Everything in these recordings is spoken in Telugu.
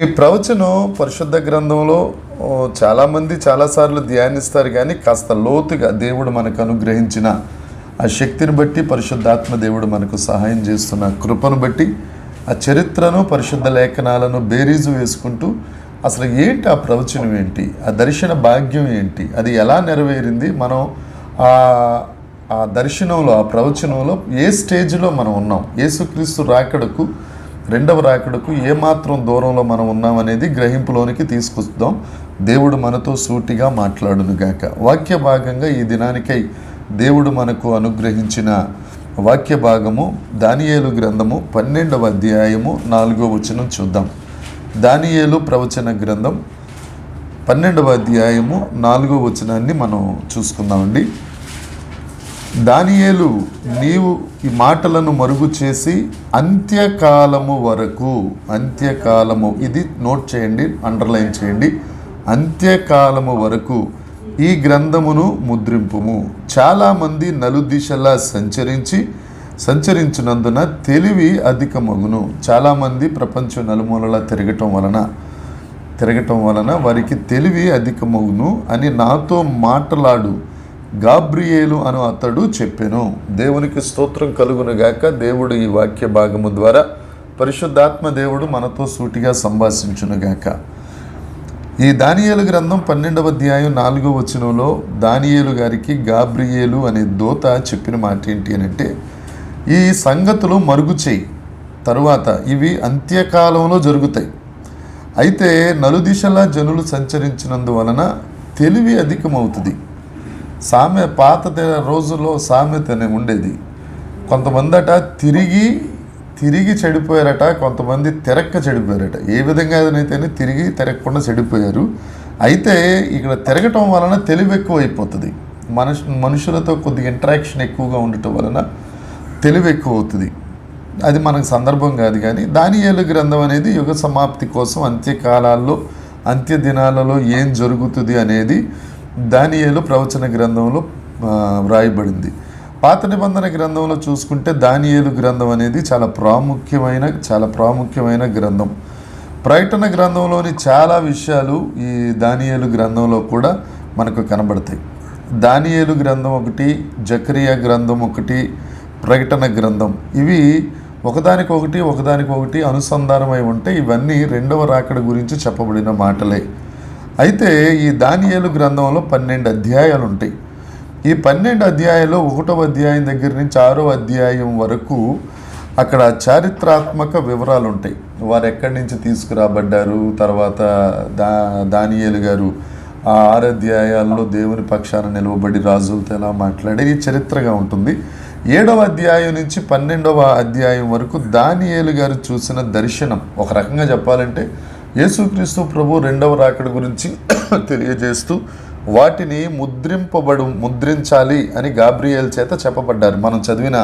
ఈ ప్రవచనం పరిశుద్ధ గ్రంథంలో చాలామంది చాలాసార్లు ధ్యానిస్తారు, కానీ కాస్త లోతుగా దేవుడు మనకు అనుగ్రహించిన ఆ శక్తిని బట్టి, పరిశుద్ధాత్మ దేవుడు మనకు సహాయం చేస్తున్న కృపను బట్టి ఆ చరిత్రను, పరిశుద్ధ లేఖనాలను బేరీజు వేసుకుంటూ అసలు ఏంటి ఆ ప్రవచనం ఏంటి, ఆ దర్శన భాగ్యం ఏంటి, అది ఎలా నెరవేరింది, మనం ఆ దర్శనంలో, ఆ ప్రవచనంలో ఏ స్టేజ్లో మనం ఉన్నాం, యేసుక్రీస్తు రాకడకు, రెండవ రాకడకు ఏమాత్రం దూరంలో మనం ఉన్నామనేది గ్రహింపులోనికి తీసుకొస్తాం. దేవుడు మనతో సూటిగా మాట్లాడునుగాక. వాక్య భాగంగా ఈ దినానికై దేవుడు మనకు అనుగ్రహించిన వాక్య భాగము దానియేలు గ్రంథము 12వ అధ్యాయము 4వ వచనం చూద్దాం. దానియేలు ప్రవచన గ్రంథం 12వ అధ్యాయము 4వ వచనాన్ని మనం చూసుకుందామండి. దానియేలు, నీవు ఈ మాటలను మరుగు చేసి అంత్యకాలము వరకు, అంత్యకాలము, ఇది నోట్ చేయండి, అండర్లైన్ చేయండి, అంత్యకాలము వరకు ఈ గ్రంథమును ముద్రింపుము. చాలామంది నలుదిశలా సంచరించినందున తెలివి అధికమగును. చాలామంది ప్రపంచం నలుమూలలా తిరగటం వలన వారికి తెలివి అధికమగును అని నాతో మాట్లాడు గాబ్రియేలు అను అతడు చెప్పెను. దేవునికి స్తోత్రం కలుగునుగాక. దేవుడు ఈ వాక్య భాగము ద్వారా, పరిశుద్ధాత్మ దేవుడు మనతో సూటిగా సంభాషించునుగాక. ఈ దానియేలు గ్రంథం 12వ అధ్యాయం 4వ వచనంలో దానియేలు గారికి గాబ్రియేలు అనే దూత చెప్పిన మాట ఏంటి అని అంటే, ఈ సంగతులు మరుగు చేయి, తరువాత ఇవి అంత్యకాలంలో జరుగుతాయి. అయితే నలుదిశలా జనులు సంచరించినందువలన తెలివి అధికమవుతుంది. పాత రోజుల్లో సామెతనే ఉండేది. కొంతమందట తిరిగి చెడిపోయారట, కొంతమంది తిరక్క చెడిపోయారట. ఏ విధంగా అయితేనే తిరిగి తిరగకుండా చెడిపోయారు. అయితే ఇక్కడ తిరగటం వలన తెలివి ఎక్కువ అయిపోతుంది. మనుషులతో కొద్దిగా ఇంటరాక్షన్ ఎక్కువగా ఉండటం వలన తెలివి ఎక్కువ అవుతుంది. అది మనకు సందర్భం కాదు. కానీ దానియేలు గ్రంథం అనేది యుగ సమాప్తి కోసం, అంత్యకాలాల్లో, అంత్య దినాలలో ఏం జరుగుతుంది అనేది దానియేలు ప్రవచన గ్రంథంలో వ్రాయబడింది. పాత నిబంధన గ్రంథంలో చూసుకుంటే దానియేలు గ్రంథం అనేది చాలా ప్రాముఖ్యమైన గ్రంథం. ప్రకటన గ్రంథంలోని చాలా విషయాలు ఈ దానియేలు గ్రంథంలో కూడా మనకు కనబడతాయి. దానియేలు గ్రంథం ఒకటి, జకరియా గ్రంథం ఒకటి, ప్రకటన గ్రంథం, ఇవి ఒకదానికొకటి అనుసంధానమై ఉంటాయి. ఇవన్నీ రెండవ రాకడ గురించి చెప్పబడిన మాటలే. అయితే ఈ దానియేలు గ్రంథంలో 12 అధ్యాయాలు ఉంటాయి. ఈ 12 అధ్యాయాల్లో 1వ అధ్యాయం దగ్గర నుంచి 6వ అధ్యాయం వరకు అక్కడ చారిత్రాత్మక వివరాలు ఉంటాయి. వారు ఎక్కడి నుంచి తీసుకురాబడ్డారు, తర్వాత దానియేలు గారు ఆ 6 అధ్యాయాల్లో దేవుని పక్షాన నిలవబడి రాజులతో ఎలా మాట్లాడే ఈ చరిత్రగా ఉంటుంది. 7వ అధ్యాయం నుంచి 12వ అధ్యాయం వరకు దానియేలు గారు చూసిన దర్శనం, ఒక రకంగా చెప్పాలంటే యేసుక్రీస్తు ప్రభు రెండవ రాకడ గురించి తెలియజేస్తూ వాటిని ముద్రించాలి అని గాబ్రియేల్ చేత చెప్పబడ్డారు. మనం చదివిన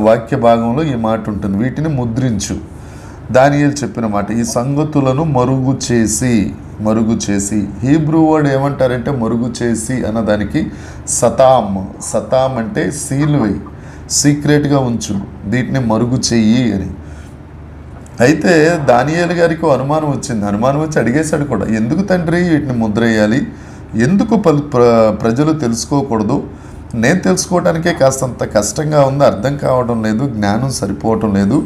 వాక్య భాగంలో ఈ మాట ఉంటుంది, వీటిని ముద్రించు. దానియేలు చెప్పిన మాట, ఈ సంగతులను మరుగు చేసి, హీబ్రూ వర్డ్ ఏమంటారంటే మరుగు చేసి అన్నదానికి సతాం అంటే సీల్ వేయి, సీక్రెట్గా ఉంచు, వీటిని మరుగు చెయ్యి అని. అయితే దానియేలు గారికి అనుమానం వచ్చి అడిగేశాడు కూడా, ఎందుకు తండ్రి వీటిని ముద్రేయాలి, ఎందుకు ప్రజలు తెలుసుకోకూడదు, నేను తెలుసుకోవడానికే కాస్తంత కష్టంగా ఉంది, అర్థం కావడం లేదు, జ్ఞానం సరిపోవటం లేదు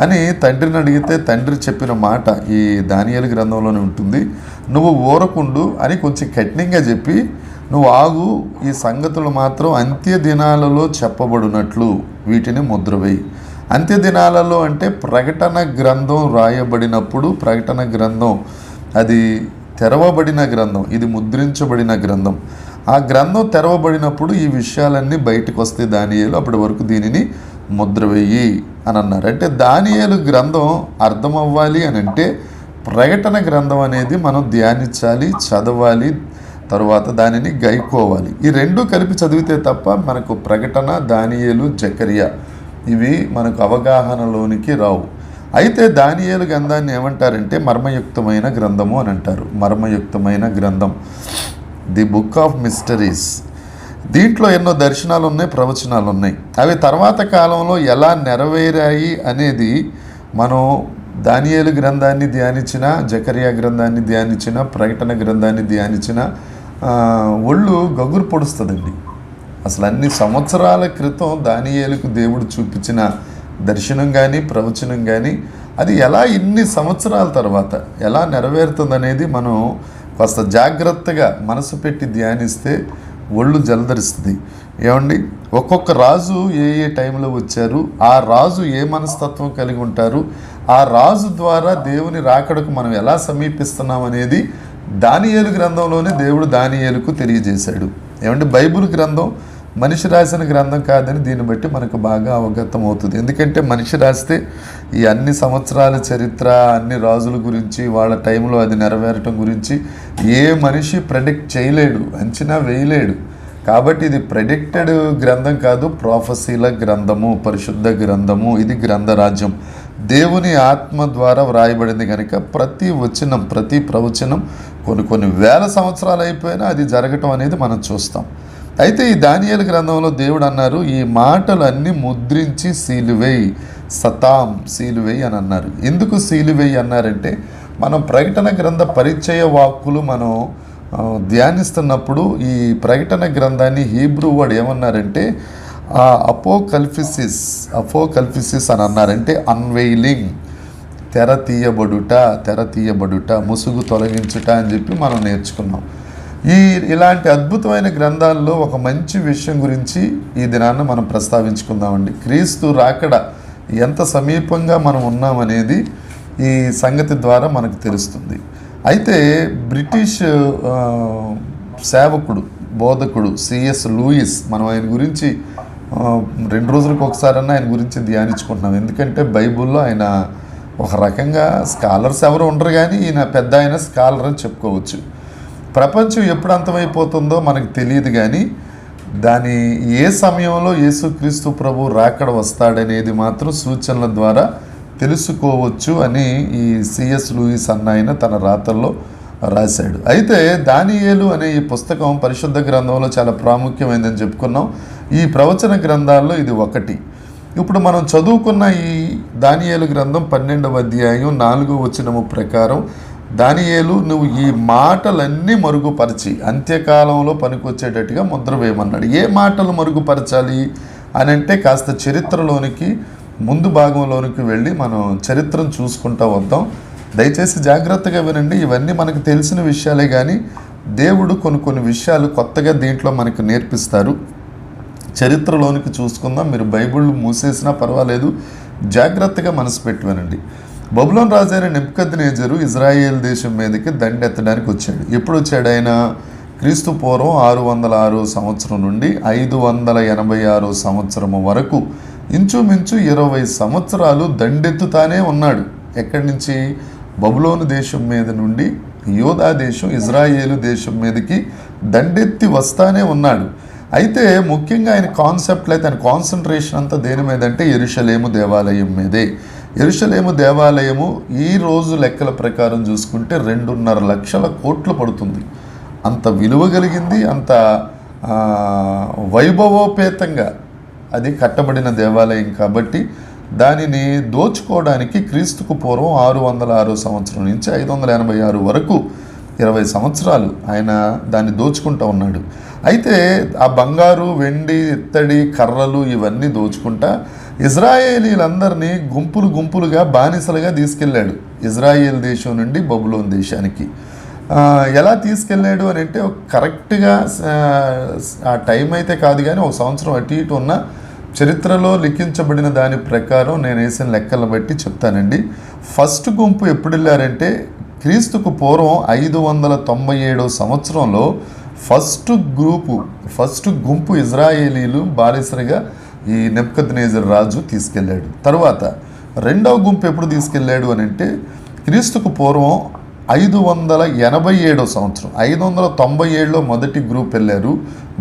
అని తండ్రిని అడిగితే తండ్రి చెప్పిన మాట ఈ దానియేలు గ్రంథంలోనే ఉంటుంది. నువ్వు ఊరకుండు అని కొంచెం కఠినంగా చెప్పి, నువ్వు ఆగు, ఈ సంగతులు మాత్రం అంత్య దినాలలో చెప్పబడినట్లు వీటిని ముద్రవేయి. అంత్య దినాలలో అంటే ప్రకటన గ్రంథం రాయబడినప్పుడు, ప్రకటన గ్రంథం అది తెరవబడిన గ్రంథం, ఇది ముద్రించబడిన గ్రంథం. ఆ గ్రంథం తెరవబడినప్పుడు ఈ విషయాలన్నీ బయటకు వస్తాయి. దానియేలు అప్పటి వరకు దీనిని ముద్రవేయి అని అన్నారు. అంటే దానియేలు గ్రంథం అర్థం అవ్వాలి అని అంటే ప్రకటన గ్రంథం అనేది మనం ధ్యానించాలి, చదవాలి, తరువాత దానిని గైకోవాలి. ఈ రెండు కలిపి చదివితే తప్ప మనకు ప్రకటన, దానియేలు, జకరియా ఇవి మనకు అవగాహనలోనికి రావు. అయితే దానియేలు గ్రంథాన్ని ఏమంటారంటే మర్మయుక్తమైన గ్రంథము అని అంటారు. మర్మయుక్తమైన గ్రంథం, ది బుక్ ఆఫ్ మిస్టరీస్. దీంట్లో ఎన్నో దర్శనాలు ఉన్నాయి, ప్రవచనాలు ఉన్నాయి. అవి తర్వాత కాలంలో ఎలా నెరవేరాయి అనేది మనం దానియేలు గ్రంథాన్ని ధ్యానించిన, జకరియా గ్రంథాన్ని ధ్యానించిన, ప్రకటన గ్రంథాన్ని ధ్యానించిన ఒళ్ళు గగురు పొడుస్తుందండి. అసలు అన్ని సంవత్సరాల క్రితం దానియేలుకు దేవుడు చూపించిన దర్శనం కానీ ప్రవచనం కానీ అది ఎలా ఇన్ని సంవత్సరాల తర్వాత ఎలా నెరవేరుతుందనేది మనం కాస్త జాగ్రత్తగా మనసు పెట్టి ధ్యానిస్తే ఒళ్ళు జలధరిస్తుంది. ఏమండి, ఒక్కొక్క రాజు ఏ ఏ టైంలో వచ్చారు, ఆ రాజు ఏ మనస్తత్వం కలిగి ఉంటారు, ఆ రాజు ద్వారా దేవుని రాకడకు మనం ఎలా సమీపిస్తున్నాం అనేది దానియేలు గ్రంథంలోనే దేవుడు దానియేలుకు తెలియజేశాడు. ఏమంటే బైబిల్ గ్రంథం మనిషి రాసిన గ్రంథం కాదని దీన్ని బట్టి మనకు బాగా అవగతం అవుతుంది. ఎందుకంటే మనిషి రాస్తే ఈ అన్ని సంవత్సరాల చరిత్ర, అన్ని రాజుల గురించి, వాళ్ళ టైంలో అది నెరవేరటం గురించి ఏ మనిషి ప్రెడిక్ట్ చేయలేడు, అంచనా వేయలేడు. కాబట్టి ఇది ప్రెడిక్టెడ్ గ్రంథం కాదు, ప్రాఫెసీల గ్రంథము, పరిశుద్ధ గ్రంథము. ఇది గ్రంథరాజ్యం, దేవుని ఆత్మ ద్వారా వ్రాయబడింది కనుక ప్రతి వచనం, ప్రతి ప్రవచనం కొన్ని వేల సంవత్సరాలు అయిపోయినా అది జరగటం అనేది మనం చూస్తాం. అయితే ఈ దానియేలు గ్రంథంలో దేవుడు అన్నారు, ఈ మాటలన్నీ ముద్రించి సీలువేయి, సతాం సీలువేయి అని అన్నారు. ఎందుకు సీలువేయి అన్నారంటే, మనం ప్రకటన గ్రంథ పరిచయ వాక్కులు మనం ధ్యానిస్తున్నప్పుడు ఈ ప్రకటన గ్రంథాన్ని హీబ్రూ వర్డ్ ఏమన్నారంటే అపోకల్ఫిసిస్ అని అన్నారంటే అన్వెయిలింగ్, తెర తీయబడుట, ముసుగు తొలగించుట అని చెప్పి మనం నేర్చుకున్నాం. ఇలాంటి అద్భుతమైన గ్రంథాల్లో ఒక మంచి విషయం గురించి ఈ దినాన్ని మనం ప్రస్తావించుకుందామండి. క్రీస్తు రాకడ ఎంత సమీపంగా మనం ఉన్నామనేది ఈ సంగతి ద్వారా మనకు తెలుస్తుంది. అయితే బ్రిటిష్ సేవకుడు, బోధకుడు సిఎస్ లూయిస్, మనం ఆయన గురించి 2 రోజులకు ఒకసారన్నా ఆయన గురించి ధ్యానించుకుంటున్నాం. ఎందుకంటే బైబిల్లో ఆయన ఒక రకంగా స్కాలర్స్ ఎవరు ఉండరు, కానీ ఈయన పెద్ద ఆయన స్కాలర్ అని చెప్పుకోవచ్చు. ప్రపంచం ఎప్పుడు అంతమైపోతుందో మనకు తెలియదు, కానీ దాని ఏ సమయంలో యేసుక్రీస్తు ప్రభు రాకడ వస్తాడనేది మాత్రం సూచనల ద్వారా తెలుసుకోవచ్చు అని ఈ సిఎస్ లూయిస్ అన్న ఆయన తన రాతల్లో రాశాడు. అయితే దానియేలు అనే ఈ పుస్తకం పరిశుద్ధ గ్రంథంలో చాలా ప్రాముఖ్యమైనదని చెప్పుకున్నాం. ఈ ప్రవచన గ్రంథాల్లో ఇది ఒకటి. ఇప్పుడు మనం చదువుకున్న ఈ దానియేలు గ్రంథం 12వ అధ్యాయం 4వ వచనము ప్రకారం, దానియేలు నువ్వు ఈ మాటలన్నీ మరుగుపరిచి అంత్యకాలంలో పనికొచ్చేటట్టుగా ముద్ర వేయమన్నాడు. ఏ మాటలు మరుగుపరచాలి అని అంటే, కాస్త చరిత్రలోనికి, ముందు భాగంలోనికి వెళ్ళి మనం చరిత్రను చూసుకుంటూ వద్దాం. దయచేసి జాగ్రత్తగా వినండి. ఇవన్నీ మనకు తెలిసిన విషయాలే, కానీ దేవుడు కొన్ని విషయాలు కొత్తగా దీంట్లో మనకు నేర్పిస్తారు. చరిత్రలోనికి చూసుకుందాం. మీరు బైబిల్ మూసేసినా పర్వాలేదు, జాగ్రత్తగా మనసు పెట్టి వినండి. బబులోను రాజైన నెబుకద్నెజరు ఇజ్రాయేల్ దేశం మీదకి దండెత్తడానికి వచ్చాడు. ఎప్పుడు వచ్చాడు ఆయన? క్రీస్తు పూర్వం 606 సంవత్సరం నుండి 586 సంవత్సరము వరకు ఇంచుమించు 20 సంవత్సరాలు దండెత్తుతానే ఉన్నాడు. ఎక్కడి నుంచి? బబులోను దేశం మీద నుండి యోధా దేశం, ఇజ్రాయేలు దేశం మీదకి దండెత్తి వస్తానే ఉన్నాడు. అయితే ముఖ్యంగా ఆయన కాన్సెప్ట్లు అయితే, ఆయన కాన్సన్ట్రేషన్ అంతా దేని మీద అంటే యెరూషలేము దేవాలయం మీదే. యెరూషలేము దేవాలయము ఈ రోజు లెక్కల ప్రకారం చూసుకుంటే 2.5 లక్షల కోట్లు పడుతుంది. అంత విలువ కలిగింది, అంత వైభవోపేతంగా అది కట్టబడిన దేవాలయం. కాబట్టి దానిని దోచుకోవడానికి క్రీస్తుకు పూర్వం 606 సంవత్సరం నుంచి 586 వరకు 20 సంవత్సరాలు ఆయన దాన్ని దోచుకుంటూ ఉన్నాడు. అయితే ఆ బంగారు, వెండి, ఇత్తడి, కర్రలు ఇవన్నీ దోచుకుంటా ఇజ్రాయేలీలందరినీ గుంపులుగా బానిసలుగా తీసుకెళ్ళాడు ఇజ్రాయేల్ దేశం నుండి బబులోను దేశానికి. ఎలా తీసుకెళ్ళాడు అని అంటే, కరెక్ట్గా ఆ టైం అయితే కాదు, కానీ ఒక సంవత్సరం అటు ఇటు ఉన్న చరిత్రలో లిఖించబడిన దాని ప్రకారం నేను వేసిన లెక్కలను బట్టి చెప్తానండి. ఫస్ట్ గుంపు ఎప్పుడు వెళ్ళారంటే, క్రీస్తుకు పూర్వం 597 సంవత్సరంలో ఫస్ట్ గుంపు ఇజ్రాయేలీలు బానిసలుగా ఈ నెబుకద్నెజరు రాజు తీసుకెళ్ళాడు. తర్వాత రెండవ గుంపు ఎప్పుడు తీసుకెళ్ళాడు అని అంటే, క్రీస్తుకు పూర్వం 587 సంవత్సరం. 597లో మొదటి గ్రూప్ వెళ్ళారు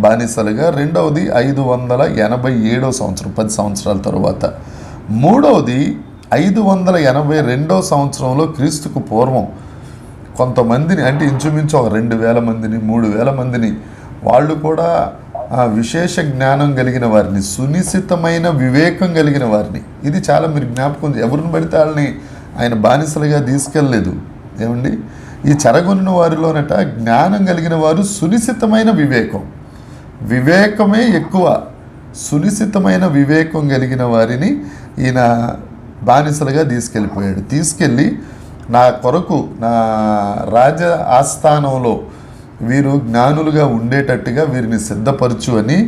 బానిసలుగా. రెండవది 587 సంవత్సరం, 10 సంవత్సరాల తర్వాత. మూడవది 582 సంవత్సరంలో క్రీస్తుకు పూర్వం కొంతమందిని, అంటే ఇంచుమించు ఒక 2000 మందిని, 3000 మందిని, వాళ్ళు కూడా విశేష జ్ఞానం కలిగిన వారిని, సునిశ్చితమైన వివేకం కలిగిన వారిని. ఇది చాలా మీరు జ్ఞాపకం, ఎవరిని పడితే వాళ్ళని ఆయన బానిసలుగా తీసుకెళ్ళలేదు. ఏమండి, ఈ చెరగొనిన వారిలోనట జ్ఞానం కలిగిన వారు సునిశ్చితమైన వివేకమే ఎక్కువ. సునిశ్చితమైన వివేకం కలిగిన వారిని ఈయన బానిసలుగా తీసుకెళ్ళి నా కొరకు నా రాజ ఆస్థానంలో వీరు జ్ఞానులుగా ఉండేటట్టుగా వీరిని సిద్ధపరచు అని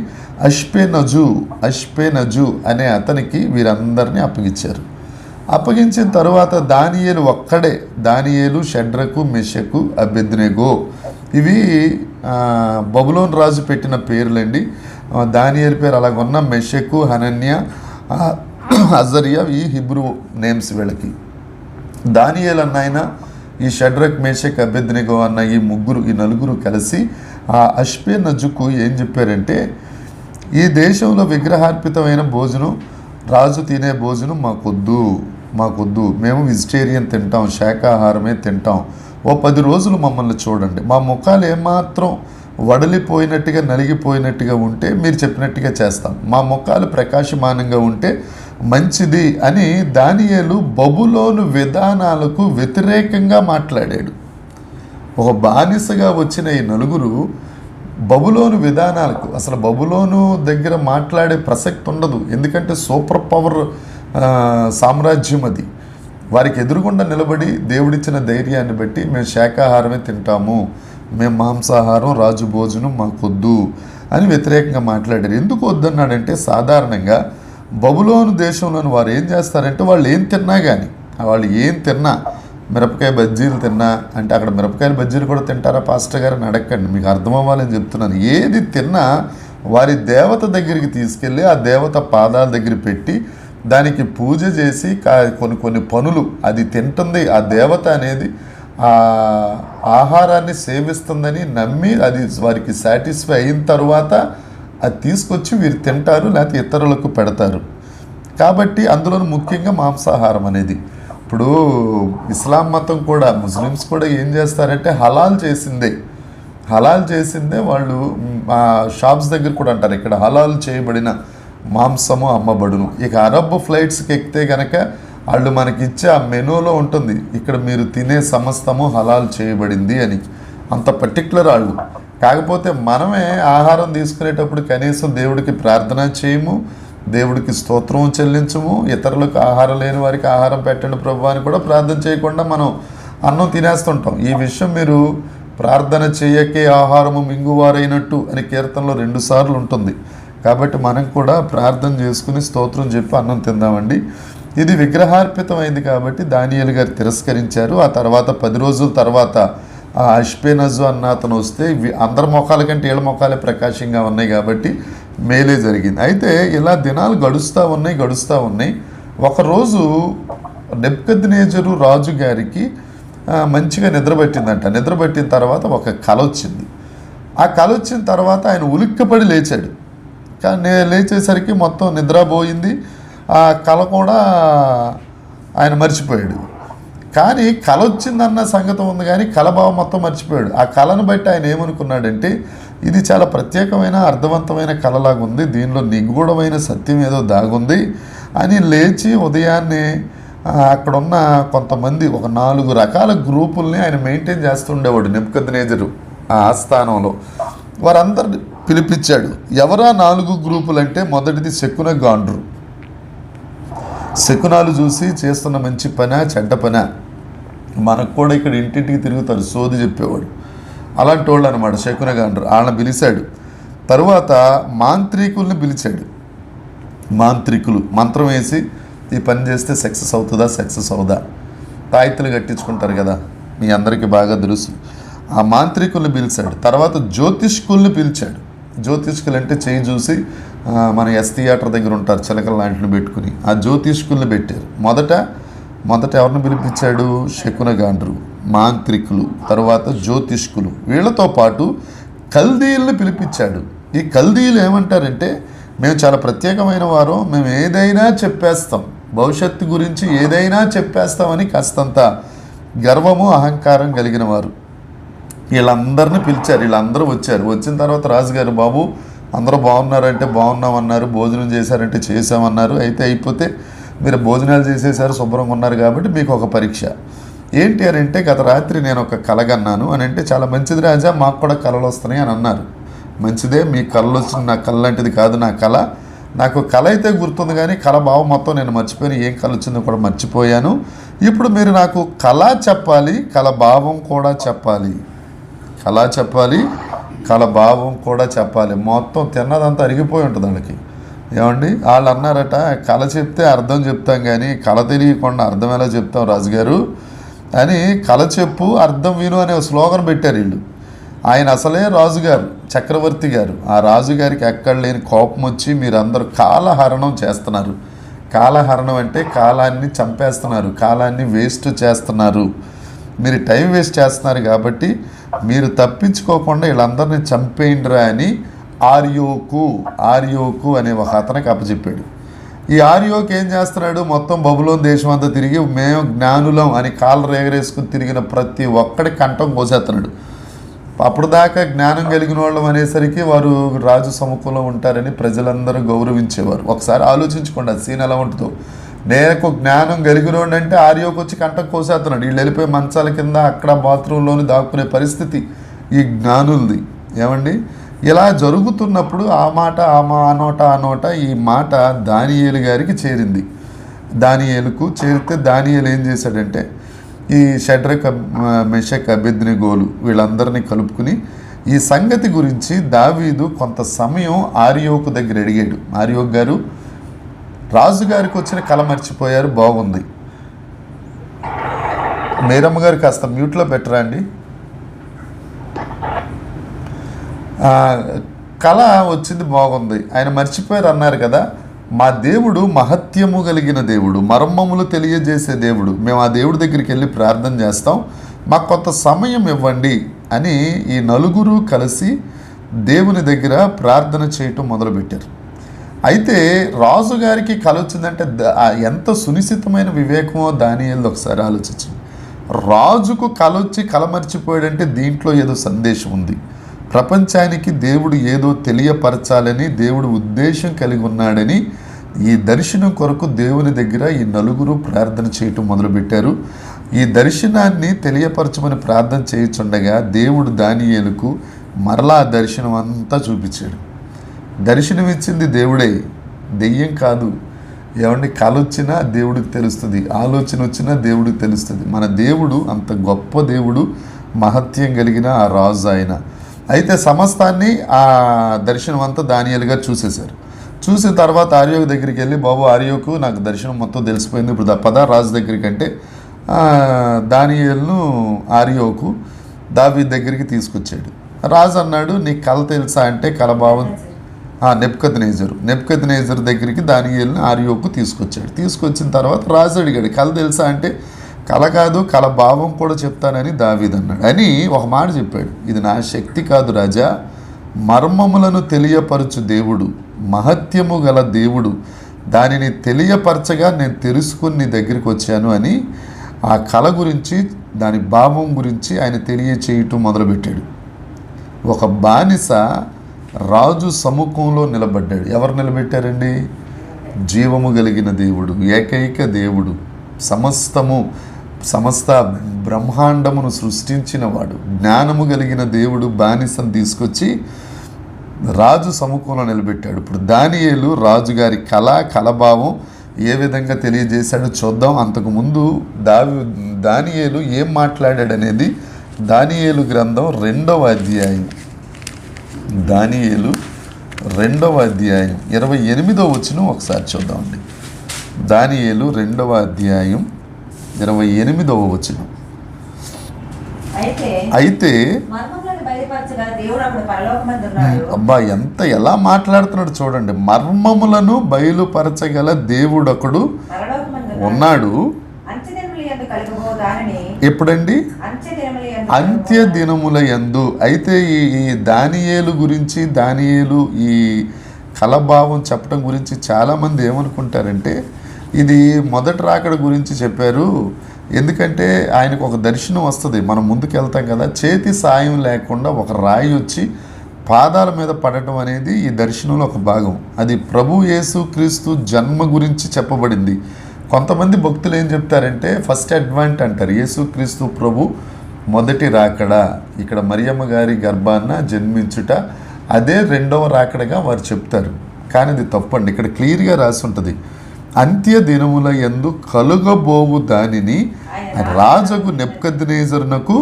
అష్పెనజు అనే అతనికి వీరందరినీ అప్పగించారు. అప్పగించిన తర్వాత దానియేలు, షడ్రకు, మెషకు, అబేద్నెగో ఇవి బబులోను రాజు పెట్టిన పేర్లండి. దానియేలు పేరు అలాగున్న, మెషకు, హనన్య, అజర్యా ఈ హిబ్రూ నేమ్స్ వీళ్ళకి. దానియేలు అన్న ఆయన, ఈ షడ్రక్, మేషక్, అబేద్నెగో అన్న ఈ నలుగురు కలిసి ఆ అష్పెనజుకు ఏం చెప్పారంటే, ఈ దేశంలో విగ్రహార్పితమైన భోజనం, రాజు తినే భోజనం మాకొద్దు, మేము వెజిటేరియన్ తింటాం, శాకాహారమే తింటాం. ఓ 10 రోజులు మమ్మల్ని చూడండి, మా ముఖాలు ఏమాత్రం వడలిపోయినట్టుగా నలిగిపోయినట్టుగా ఉంటే మీరు చెప్పినట్టుగా చేస్తాం, మా ముఖాలు ప్రకాశమానంగా ఉంటే మంచిది అని దానియేలు బబులోను విధానాలకు వ్యతిరేకంగా మాట్లాడాడు. ఒక బానిసగా వచ్చిన ఈ నలుగురు బబులోను విధానాలకు, అసలు బబులోను దగ్గర మాట్లాడే ప్రసక్తి ఉండదు. ఎందుకంటే సూపర్ పవర్ సామ్రాజ్యం అది. వారికి ఎదురుగుండా నిలబడి దేవుడిచ్చిన ధైర్యాన్ని బట్టి మేము శాకాహారమే తింటాము, మేము మాంసాహారం, రాజు భోజనం మాకొద్దు అని వ్యతిరేకంగా మాట్లాడారు. ఎందుకు వద్దన్నాడంటే, సాధారణంగా బబులోను దేశంలోని వారు ఏం చేస్తారంటే, వాళ్ళు ఏం తిన్నా మిరపకాయ బజ్జీలు తిన్నా అంటే, అక్కడ మిరపకాయల బజ్జీలు కూడా తింటారా పాస్టర్ గారు అని అడగండి, మీకు అర్థమవ్వాలని చెప్తున్నాను. ఏది తిన్నా వారి దేవత దగ్గరికి తీసుకెళ్ళి ఆ దేవత పాదాల దగ్గర పెట్టి దానికి పూజ చేసి కొన్ని పనులు అది తింటుంది, ఆ దేవత అనేది ఆ ఆహారాన్ని సేవిస్తుందని నమ్మి అది వారికి సాటిస్ఫై అయిన తర్వాత అది తీసుకొచ్చి వీరు తింటారు, లేకపోతే ఇతరులకు పెడతారు. కాబట్టి అందులో ముఖ్యంగా మాంసాహారం అనేది. ఇప్పుడు ఇస్లాం మతం కూడా, ముస్లిమ్స్ కూడా ఏం చేస్తారంటే హలాల్ చేసిందే వాళ్ళు షాప్స్ దగ్గర కూడా అంటారు, ఇక్కడ హలాల్ చేయబడిన మాంసము అమ్మబడును. ఇక అరబ్ ఫ్లైట్స్కి ఎక్కితే కనుక వాళ్ళు మనకి ఇచ్చే ఆ మెనూలో ఉంటుంది, ఇక్కడ మీరు తినే సమస్తము హలాల్ చేయబడింది అని. అంత పర్టికులర్ వాళ్ళు. కాకపోతే మనమే ఆహారం తీసుకునేటప్పుడు కనీసం దేవుడికి ప్రార్థన చేయము, దేవుడికి స్తోత్రం చెల్లించము, ఇతరులకు ఆహారం లేని వారికి ఆహారం పెట్టండి ప్రభు అని కూడా ప్రార్థన చేయకుండా మనం అన్నం తినేస్తుంటాం. ఈ విషయం మీరు ప్రార్థన చేయకే ఆహారము మింగువారైనట్టు అని కీర్తనలో 2 సార్లు ఉంటుంది. కాబట్టి మనం కూడా ప్రార్థన చేసుకుని స్తోత్రం చెప్పి అన్నం తిందామండి. ఇది విగ్రహార్పితమైంది కాబట్టి దానియేలు గారు తిరస్కరించారు. ఆ తర్వాత 10 రోజుల తర్వాత ఆ అష్పెనజు అన్న అతను వస్తే అందరి మొఖాల కంటే ఏళ్ళ మొఖాలే ప్రకాశంగా ఉన్నాయి కాబట్టి మేలే జరిగింది. అయితే ఇలా దినాలు గడుస్తూ ఉన్నాయి. ఒకరోజు నెబుకద్నెజరు రాజు గారికి మంచిగా నిద్రపట్టిందంట. నిద్రపట్టిన తర్వాత ఒక కల వచ్చింది. ఆ కల వచ్చిన తర్వాత ఆయన ఉలిక్కిపడి లేచాడు. కానీ లేచేసరికి మొత్తం నిద్రపోయింది. ఆ కళ కూడా ఆయన మర్చిపోయాడు. కానీ కళ వచ్చిందన్న సంగతి ఉంది, కానీ కళభావం మొత్తం మర్చిపోయాడు. ఆ కళను బట్టి ఆయన ఏమనుకున్నాడంటే, ఇది చాలా ప్రత్యేకమైన అర్థవంతమైన కళలాగా ఉంది, దీనిలో నిగూఢమైన సత్యం ఏదో దాగుంది అని లేచి ఉదయాన్నే అక్కడున్న కొంతమంది ఒక 4 రకాల గ్రూపుల్ని ఆయన మెయింటైన్ చేస్తుండేవాడు నెబుకద్నెజరు ఆ ఆస్థానంలో. వారందరిని పిలిపించాడు. ఎవరా 4 గ్రూపులు అంటే, మొదటిది శకునగాండ్రు. శకునాలు చూసి చేస్తున్న మంచి పనా చెడ్డ పనా, మనకు కూడా ఇక్కడ ఇంటింటికి తిరుగుతారు, సోది చెప్పేవాడు. అలాంటి వాళ్ళు అనమాట శకునగాండ్రు. వాళ్ళని పిలిచాడు. తరువాత మాంత్రికుల్ని పిలిచాడు. మాంత్రికులు మంత్రం వేసి ఈ పని చేస్తే సక్సెస్ అవుదా తాయితులు కట్టించుకుంటారు కదా, మీ అందరికీ బాగా తెలుసు. ఆ మాంత్రికుల్ని పిలిచాడు. తర్వాత జ్యోతిష్కుల్ని పిలిచాడు. జ్యోతిష్కులు అంటే చేయి చూసి మన ఎస్ థియేటర్ దగ్గర ఉంటారు చిలకల లాంటిని పెట్టుకుని, ఆ జ్యోతిష్కుల్ని పెట్టారు. మొదట ఎవరిని పిలిపించాడు? శకునగాండ్రు, మాంత్రికులు, తర్వాత జ్యోతిష్కులు. వీళ్ళతో పాటు కల్దీయుల్ని పిలిపించాడు. ఈ కల్దీయులు ఏమంటారంటే, మేము చాలా ప్రత్యేకమైన వారం, మేము ఏదైనా చెప్పేస్తాం, భవిష్యత్తు గురించి ఏదైనా చెప్పేస్తామని కాస్తంత గర్వము అహంకారం కలిగిన వారు. వీళ్ళందరినీ పిలిచారు. వీళ్ళందరూ వచ్చారు. వచ్చిన తర్వాత రాజుగారు, బాబు అందరూ బాగున్నారంటే బాగున్నామన్నారు, భోజనం చేశారంటే చేసామన్నారు, అయితే అయిపోతే మీరు భోజనాలు చేసేసారు, శుభ్రంగా ఉన్నారు కాబట్టి మీకు ఒక పరీక్ష. ఏంటి అని అంటే, గత రాత్రి నేను ఒక కలగన్నాను అని అంటే, చాలా మంచిది రాజా, మాకు కూడా కళలు వస్తున్నాయి అని అన్నారు. మంచిదే, మీ కళలు వచ్చిన నా కళ లాంటిది కాదు నా కళ. నాకు కళ అయితే గుర్తుంది కానీ కళ భావం మొత్తం నేను మర్చిపోయాను, ఏం కళ వచ్చిందో కూడా మర్చిపోయాను. ఇప్పుడు మీరు నాకు కళ చెప్పాలి, కళ భావం కూడా చెప్పాలి. కళ చెప్పాలి, కళ భావం కూడా చెప్పాలి. మొత్తం తిన్నదంతా అరిగిపోయి ఉంటుంది వాళ్ళకి. ఏమండి, వాళ్ళు అన్నారట, కళ చెప్తే అర్థం చెప్తాం కానీ కళ తెలియకుండా అర్థం ఎలా చెప్తాం రాజుగారు అని. కళ చెప్పు అర్థం విను అనే స్లోగన్ పెట్టారు వీళ్ళు. ఆయన అసలే రాజుగారు, చక్రవర్తి గారు. ఆ రాజుగారికి ఎక్కడ లేని కోపం వచ్చి మీరందరూ కాలహరణం చేస్తున్నారు. కాలహరణం అంటే కాలాన్ని చంపేస్తున్నారు, కాలాన్ని వేస్ట్ చేస్తున్నారు. మీరు టైం వేస్ట్ చేస్తున్నారు కాబట్టి మీరు తప్పించుకోకుండా వీళ్ళందరినీ చంపేయండిరా అని ఆర్యోకు అనే ఒక అతనికి అప్పచెప్పాడు. ఈ ఆర్యోకు ఏం చేస్తున్నాడు, మొత్తం బబులోన్ దేశం అంతా తిరిగి మేము జ్ఞానులం అని కాళ్ళు రేగరేసుకుని తిరిగిన ప్రతి ఒక్కడి కంఠం కోసేస్తున్నాడు. అప్పుడు దాకా జ్ఞానం కలిగిన వాళ్ళం అనేసరికి వారు రాజు సముఖంలో ఉంటారని ప్రజలందరూ గౌరవించేవారు. ఒకసారి ఆలోచించుకోండి ఆ సీన్ ఎలా ఉంటుందో. నేను జ్ఞానం కలిగినోడు అంటే ఆర్యోకి వచ్చి కంటకు కోసేస్తున్నాడు. వీళ్ళు వెళ్ళిపోయి మంచాల కింద అక్కడ బాత్రూంలోని దాక్కునే పరిస్థితి ఈ జ్ఞానులది. ఏమండి, ఇలా జరుగుతున్నప్పుడు ఆ నోట ఈ మాట దానియేలు గారికి చేరింది. దానియేలుకు చేరితే దానియేలు ఏం చేశాడంటే, ఈ షడ్రక్, మెషక్, అబేద్నెగోలు వీళ్ళందరినీ కలుపుకుని ఈ సంగతి గురించి దావీదు కొంత సమయం ఆర్యోకు దగ్గర అడిగాడు. ఆర్యోకు గారు, రాజుగారికి వచ్చిన కళ మర్చిపోయారు, బాగుంది. మేరమ్మ గారు కాస్త మ్యూట్లో పెట్టరా అండి. కళ వచ్చింది, బాగుంది, ఆయన మర్చిపోయారు అన్నారు కదా. మా దేవుడు మహత్యము కలిగిన దేవుడు, మర్మములు తెలియజేసే దేవుడు. మేము ఆ దేవుడి దగ్గరికి వెళ్ళి ప్రార్థన చేస్తాం, మాకు కొంత సమయం ఇవ్వండి అని ఈ నలుగురు కలిసి దేవుని దగ్గర ప్రార్థన చేయటం మొదలుపెట్టారు. అయితే రాజుగారికి కళ వచ్చిందంటే ఎంత సునిశ్చితమైన వివేకమో దానియేలు ఒకసారి ఆలోచించండి. రాజుకు కళ వచ్చి కళ మర్చిపోయాడంటే దీంట్లో ఏదో సందేశం ఉంది. ప్రపంచానికి దేవుడు ఏదో తెలియపరచాలని దేవుడు ఉద్దేశం కలిగి ఉన్నాడని ఈ దర్శనం కొరకు దేవుని దగ్గర ఈ నలుగురు ప్రార్థన చేయటం మొదలుపెట్టారు. ఈ దర్శనాన్ని తెలియపరచమని ప్రార్థన చేయుచుండగా దేవుడు దానియేలుకు మరలా దర్శనం అంతా చూపించాడు. దర్శనం ఇచ్చింది దేవుడే, దెయ్యం కాదు. ఏమండి, కళ వచ్చినా దేవుడికి తెలుస్తుంది, ఆలోచన వచ్చినా దేవుడికి తెలుస్తుంది. మన దేవుడు అంత గొప్ప దేవుడు, మహత్యం కలిగిన ఆ రాజు ఆయన. అయితే సమస్తాన్ని ఆ దర్శనం అంతా దానియేలు గారు చూసేశారు. చూసిన తర్వాత ఆర్యోకు దగ్గరికి వెళ్ళి, బాబు ఆర్యోకు నాకు దర్శనం మొత్తం తెలిసిపోయింది, ఇప్పుడు పద రాజు దగ్గరికి అంటే దానియేలును ఆర్యోకు దావీదు దగ్గరికి తీసుకొచ్చాడు. రాజు అన్నాడు, నీకు కళ తెలుసా అంటే కళభావం నెబుకద్నెజరు దగ్గరికి దానియేలును ఆర్యోకు తీసుకొచ్చాడు. తీసుకొచ్చిన తర్వాత రాజు అడిగాడు, కళ తెలుసా అంటే కళ కాదు, కళ భావం కూడా చెప్తానని దావీదు అన్నాడు. అని ఒక మాట చెప్పాడు, ఇది నా శక్తి కాదు రాజా, మర్మములను తెలియపరచు దేవుడు, మహత్యము గల దేవుడు, దానిని తెలియపరచగా నేను తెలుసుకుని నీ దగ్గరికి వచ్చాను అని ఆ కళ గురించి, దాని భావం గురించి ఆయన తెలియచేయటం మొదలుపెట్టాడు. ఒక బానిస రాజు సముఖంలో నిలబడ్డాడు. ఎవరు నిలబెట్టారండి? జీవము కలిగిన దేవుడు, ఏకైక దేవుడు, సమస్త బ్రహ్మాండమును సృష్టించిన వాడు, జ్ఞానము కలిగిన దేవుడు బానిసను తీసుకొచ్చి రాజు సముఖంలో నిలబెట్టాడు. ఇప్పుడు దానియేలు రాజుగారి కళభావం ఏ విధంగా తెలియజేశాడో చూద్దాం. అంతకుముందు దానియేలు ఏం మాట్లాడాడనేది దానియేలు గ్రంథం 2వ అధ్యాయం, దానియేలు 2వ అధ్యాయం 28వ వచనం ఒకసారి చూద్దామండి. దానియేలు 2వ అధ్యాయం 28వ వచనం. అయితే అబ్బా, ఎలా మాట్లాడుతున్నాడు చూడండి. మర్మములను బయలుపరచగల దేవుడొకడు ఉన్నాడు. ఎప్పుడండి? అంత్య దినముల యందు. అయితే ఈ దానియేలు గురించి, దానియేలు ఈ కళభావం చెప్పడం గురించి చాలామంది ఏమనుకుంటారంటే ఇది మొదటి రాకడ గురించి చెప్పారు. ఎందుకంటే ఆయనకు ఒక దర్శనం వస్తుంది, మనం ముందుకు వెళ్తాం కదా, చేతి సాయం లేకుండా ఒక రాయి వచ్చి పాదాల మీద పడటం అనేది ఈ దర్శనంలో ఒక భాగం. అది ప్రభు యేసు క్రీస్తు జన్మ గురించి చెప్పబడింది. కొంతమంది భక్తులు ఏం చెప్తారంటే ఫస్ట్ అడ్వాంట్ అంటారు, యేసుక్రీస్తు ప్రభు మొదటి రాకడ, ఇక్కడ మరియమ్మ గారి గర్భాన్న జన్మించుట అదే రెండవ రాకడగా వారు చెప్తారు. కానీ ఇది తప్పండి. ఇక్కడ క్లియర్గా రాసి ఉంటుంది, అంత్య దినముల యందు కలుగబోవు దానిని రాజుకు నెబుకద్నెజరునకు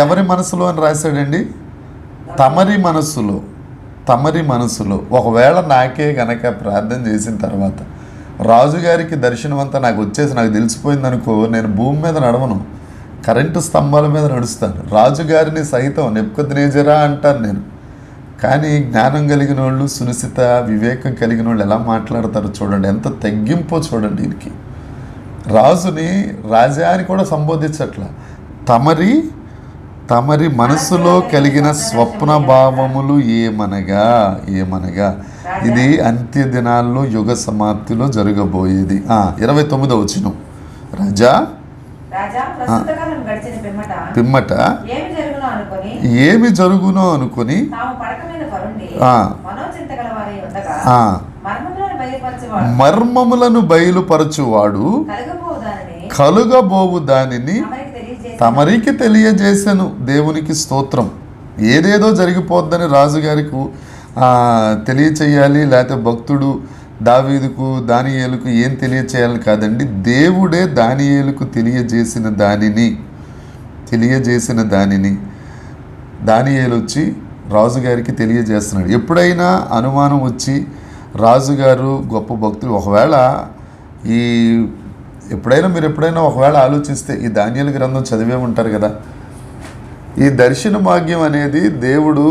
ఎవరి మనసులో అని రాశాడండి? తమరి మనసులో. ఒకవేళ నాకే గనక ప్రార్థన చేసిన తర్వాత రాజుగారికి దర్శనం అంతా నాకు వచ్చేసి నాకు తెలిసిపోయింది అనుకో, నేను భూమి మీద నడవను, కరెంటు స్తంభాల మీద నడుస్తాను. రాజుగారిని సైతం నెబుకద్నెజరా అంటాను నేను. కానీ జ్ఞానం కలిగిన వాళ్ళు, సునిశ్చిత వివేకం కలిగిన వాళ్ళు ఎలా మాట్లాడతారు చూడండి, ఎంత తగ్గింపో చూడండి. దీనికి రాజుని రాజా అని కూడా సంబోధించట్లా, తమరి మనసులో కలిగిన స్వప్న భావములు ఏమనగా ఇది అంత్య దినాల్లో యుగ సమాప్తిలో జరగబోయేది. 29వ వచనం, రాజా పిమ్మట ఏమి జరుగునో అనుకొని మర్మములను బయలుపరచువాడు కలుగబోవు దానిని తమరికి తెలియజేసెను. దేవునికి స్తోత్రం. ఏదేదో జరిగిపోద్దని రాజుగారికి తెలియచేయాలి, లేకపోతే భక్తుడు దావీదుకు దానియేలుకు ఏం తెలియచేయాలని కాదండి, దేవుడే దానియేలుకు తెలియజేసిన దానిని దానియేలు వచ్చి రాజుగారికి తెలియజేస్తున్నాడు. ఎప్పుడైనా అనుమానం వచ్చి రాజుగారు గొప్ప భక్తులు, ఒకవేళ మీరు ఎప్పుడైనా ఒకవేళ ఆలోచిస్తే ఈ దానియేలు గ్రంథం చదివే ఉంటారు కదా, ఈ దర్శన భాగ్యం అనేది దేవుడు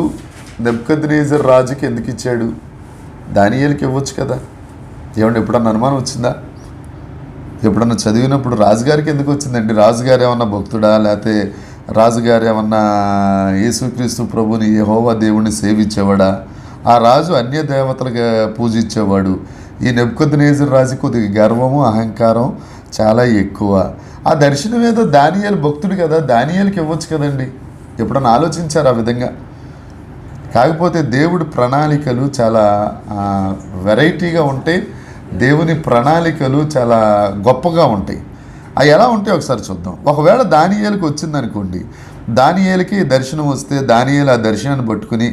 నెబుకద్నెజర్ రాజుకి ఎందుకు ఇచ్చాడు? దానియేలుకి ఇవ్వచ్చు కదా. ఏమంటే ఎప్పుడన్నా అనుమానం వచ్చిందా? ఎప్పుడన్నా చదివినప్పుడు రాజుగారికి ఎందుకు వచ్చిందండి? రాజుగారు ఏమన్నా భక్తుడా, లేకపోతే రాజుగారు ఏమన్నా యేసుక్రీస్తు ప్రభుని యెహోవా దేవుణ్ణి సేవించేవాడా? ఆ రాజు అన్య దేవతలుగా పూజించేవాడు. ఈ నెబుకద్నెజర్ రాజు కొద్దిగా గర్వము అహంకారం చాలా ఎక్కువ. ఆ దర్శనం ఏదో దానియేలు భక్తుడు కదా, దానియేలుకి ఇవ్వచ్చు కదండి. ఎప్పుడన్నా ఆలోచించారు ఆ విధంగా? కాకపోతే దేవుడి ప్రణాళికలు చాలా వెరైటీగా ఉంటాయి. దేవుని ప్రణాళికలు చాలా గొప్పగా ఉంటాయి. అవి ఎలా ఉంటాయి ఒకసారి చూద్దాం. ఒకవేళ దానియేలుకి వచ్చిందనుకోండి, దానియేలుకి దర్శనం వస్తే దానియేలు ఆ దర్శనాన్ని పట్టుకుని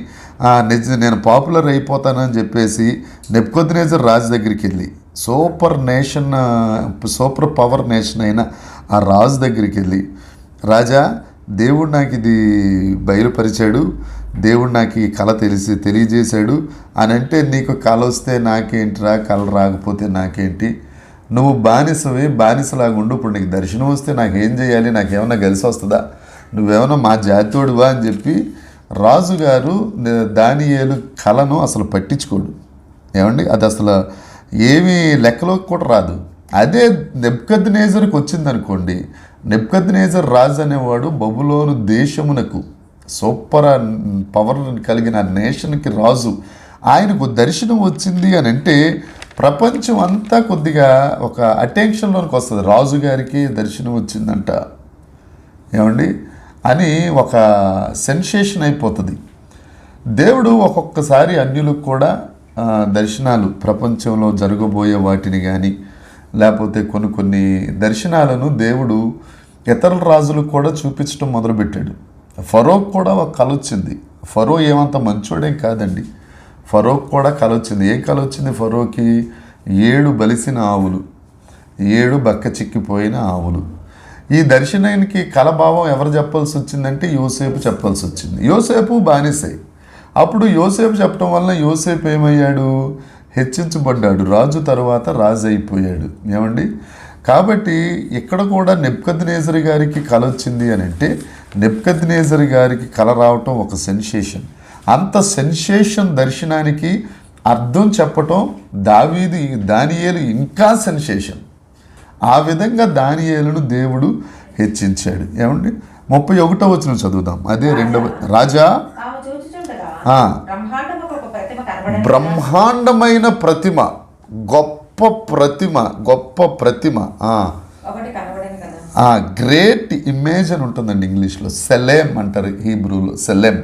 నేను పాపులర్ అయిపోతానని చెప్పేసి నెబుకద్నెజర్ రాజు దగ్గరికి వెళ్ళి సూపర్ పవర్ నేషన్ అయిన ఆ రాజు దగ్గరికి వెళ్ళి, రాజా దేవుడు నాకు ఇది బయలుపరిచాడు, దేవుడు నాకు ఈ కళ తెలియజేశాడు అని అంటే, నీకు కళ వస్తే నాకేంటిరా, కళ రాకపోతే నాకేంటి, నువ్వు బానిసలాగా ఉండు, ఇప్పుడు నీకు దర్శనం వస్తే నాకేం చేయాలి, నాకేమన్నా కలిసి వస్తుందా, నువ్వేమన్నా మా జాతీయుడివా అని చెప్పి రాజుగారు దానియేలు కళను అసలు పట్టించుకోడు. ఏమండి, అది అసలు ఏమీ లెక్కలోకి కూడా రాదు. అదే నెబుకద్నెజర్కి వచ్చిందనుకోండి, నెబుకద్నెజర్ రాజు అనేవాడు బబులోను దేశమునకు సూపర్ పవర్ కలిగిన నేషన్కి రాజు. ఆయనకు దర్శనం వచ్చింది అని అంటే ప్రపంచం అంతా కొద్దిగా ఒక అటెన్షన్లోనికి వస్తుంది, రాజుగారికి దర్శనం వచ్చిందంట ఏమండి అని ఒక సెన్సేషన్ అయిపోతుంది. దేవుడు ఒక్కొక్కసారి అన్యులకు కూడా దర్శనాలు, ప్రపంచంలో జరగబోయే వాటిని కానీ లేకపోతే కొన్ని దర్శనాలను దేవుడు ఇతర రాజులకు కూడా చూపించడం మొదలుపెట్టాడు. ఫరోకు కూడా ఒక కళ వచ్చింది. ఫరో ఏమంత మంచోడేం కాదండి. ఫరోకు కూడా కళ వచ్చింది. ఏం కళ వచ్చింది ఫరోకి? 7 బలిసిన ఆవులు, 7 బక్క చిక్కిపోయిన ఆవులు. ఈ దర్శనానికి కళభావం ఎవరు చెప్పాల్సి వచ్చిందంటే యోసేపు చెప్పాల్సి వచ్చింది. యోసేపు బానిసై. అప్పుడు యోసేపు చెప్పడం వలన యోసేపు ఏమయ్యాడు? హెచ్చించబడ్డాడు. రాజు తర్వాత రాజు అయిపోయాడు. ఏమండి, కాబట్టి ఇక్కడ కూడా నెబుకద్నెజర్ గారికి కళ వచ్చింది అని అంటే నెబుకద్నెజర్ గారికి కళ రావటం ఒక సెన్సేషన్. అంత సెన్సేషన్ దర్శనానికి అర్థం చెప్పటం దానియేలు ఇంకా సెన్సేషన్. ఆ విధంగా దానియేలును దేవుడు హెచ్చించాడు. ఏమండి, 31వ వచనం చదువుదాం. అదే రెండవ రాజా బ్రహ్మాండమైన ప్రతిమ, గొప్ప ప్రతిమ గ్రేట్ ఇమేజ్ అని ఉంటుందండి ఇంగ్లీష్లో. సెలెం అంటారు, హీబ్రూలో సెలెం.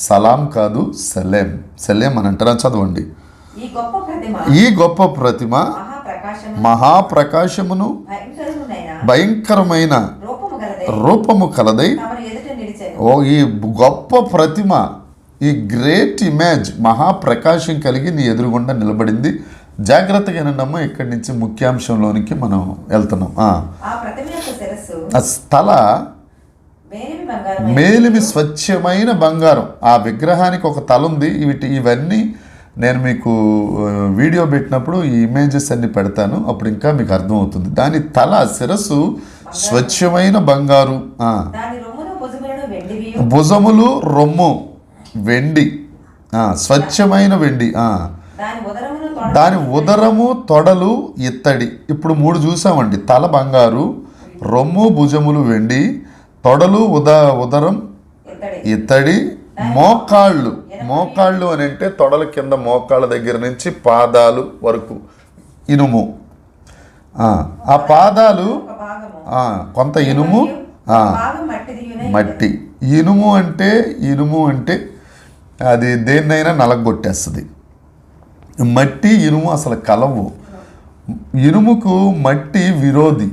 సలాం కాదు, సెలేం. సెలేం అని అంటారా? చదవండి. ఈ గొప్ప ప్రతిమ మహాప్రకాశమును భయంకరమైన రూపము కలదై. ఓ, ఈ గొప్ప ప్రతిమ, ఈ గ్రేట్ ఇమేజ్ మహాప్రకాశం కలిగి నీ ఎదురుగుండా నిలబడింది. జాగ్రత్తగా వినండమ్మా, ఇక్కడి నుంచి ముఖ్యాంశంలోనికి మనం వెళ్తున్నాం. ఆ స్థల మేలిమి స్వచ్ఛమైన బంగారం. ఆ విగ్రహానికి ఒక తల ఉంది. ఇవన్నీ నేను మీకు వీడియో పెట్టినప్పుడు ఈ ఇమేజెస్ అన్ని పెడతాను, అప్పుడు ఇంకా మీకు అర్థమవుతుంది. దాని తల, శిరస్సు స్వచ్ఛమైన బంగారు, భుజములు రొమ్ము వెండి, స్వచ్ఛమైన వెండి. దాని ఉదరము తొడలు ఇత్తడి. ఇప్పుడు 3 చూసామండి. తల బంగారు, రొమ్ము భుజములు వెండి, తొడలు ఉదరం ఇత్తడి, మోకాళ్ళు అని అంటే తొడల కింద మోకాళ్ళ దగ్గర నుంచి పాదాలు వరకు ఇనుము. ఆ పాదాలు కొంత ఇనుము, మట్టి. ఇనుము అంటే అది దేన్నైనా నలగొట్టేస్తుంది. మట్టి ఇనుము అసలు కలవు. ఇనుముకు మట్టి విరోధి.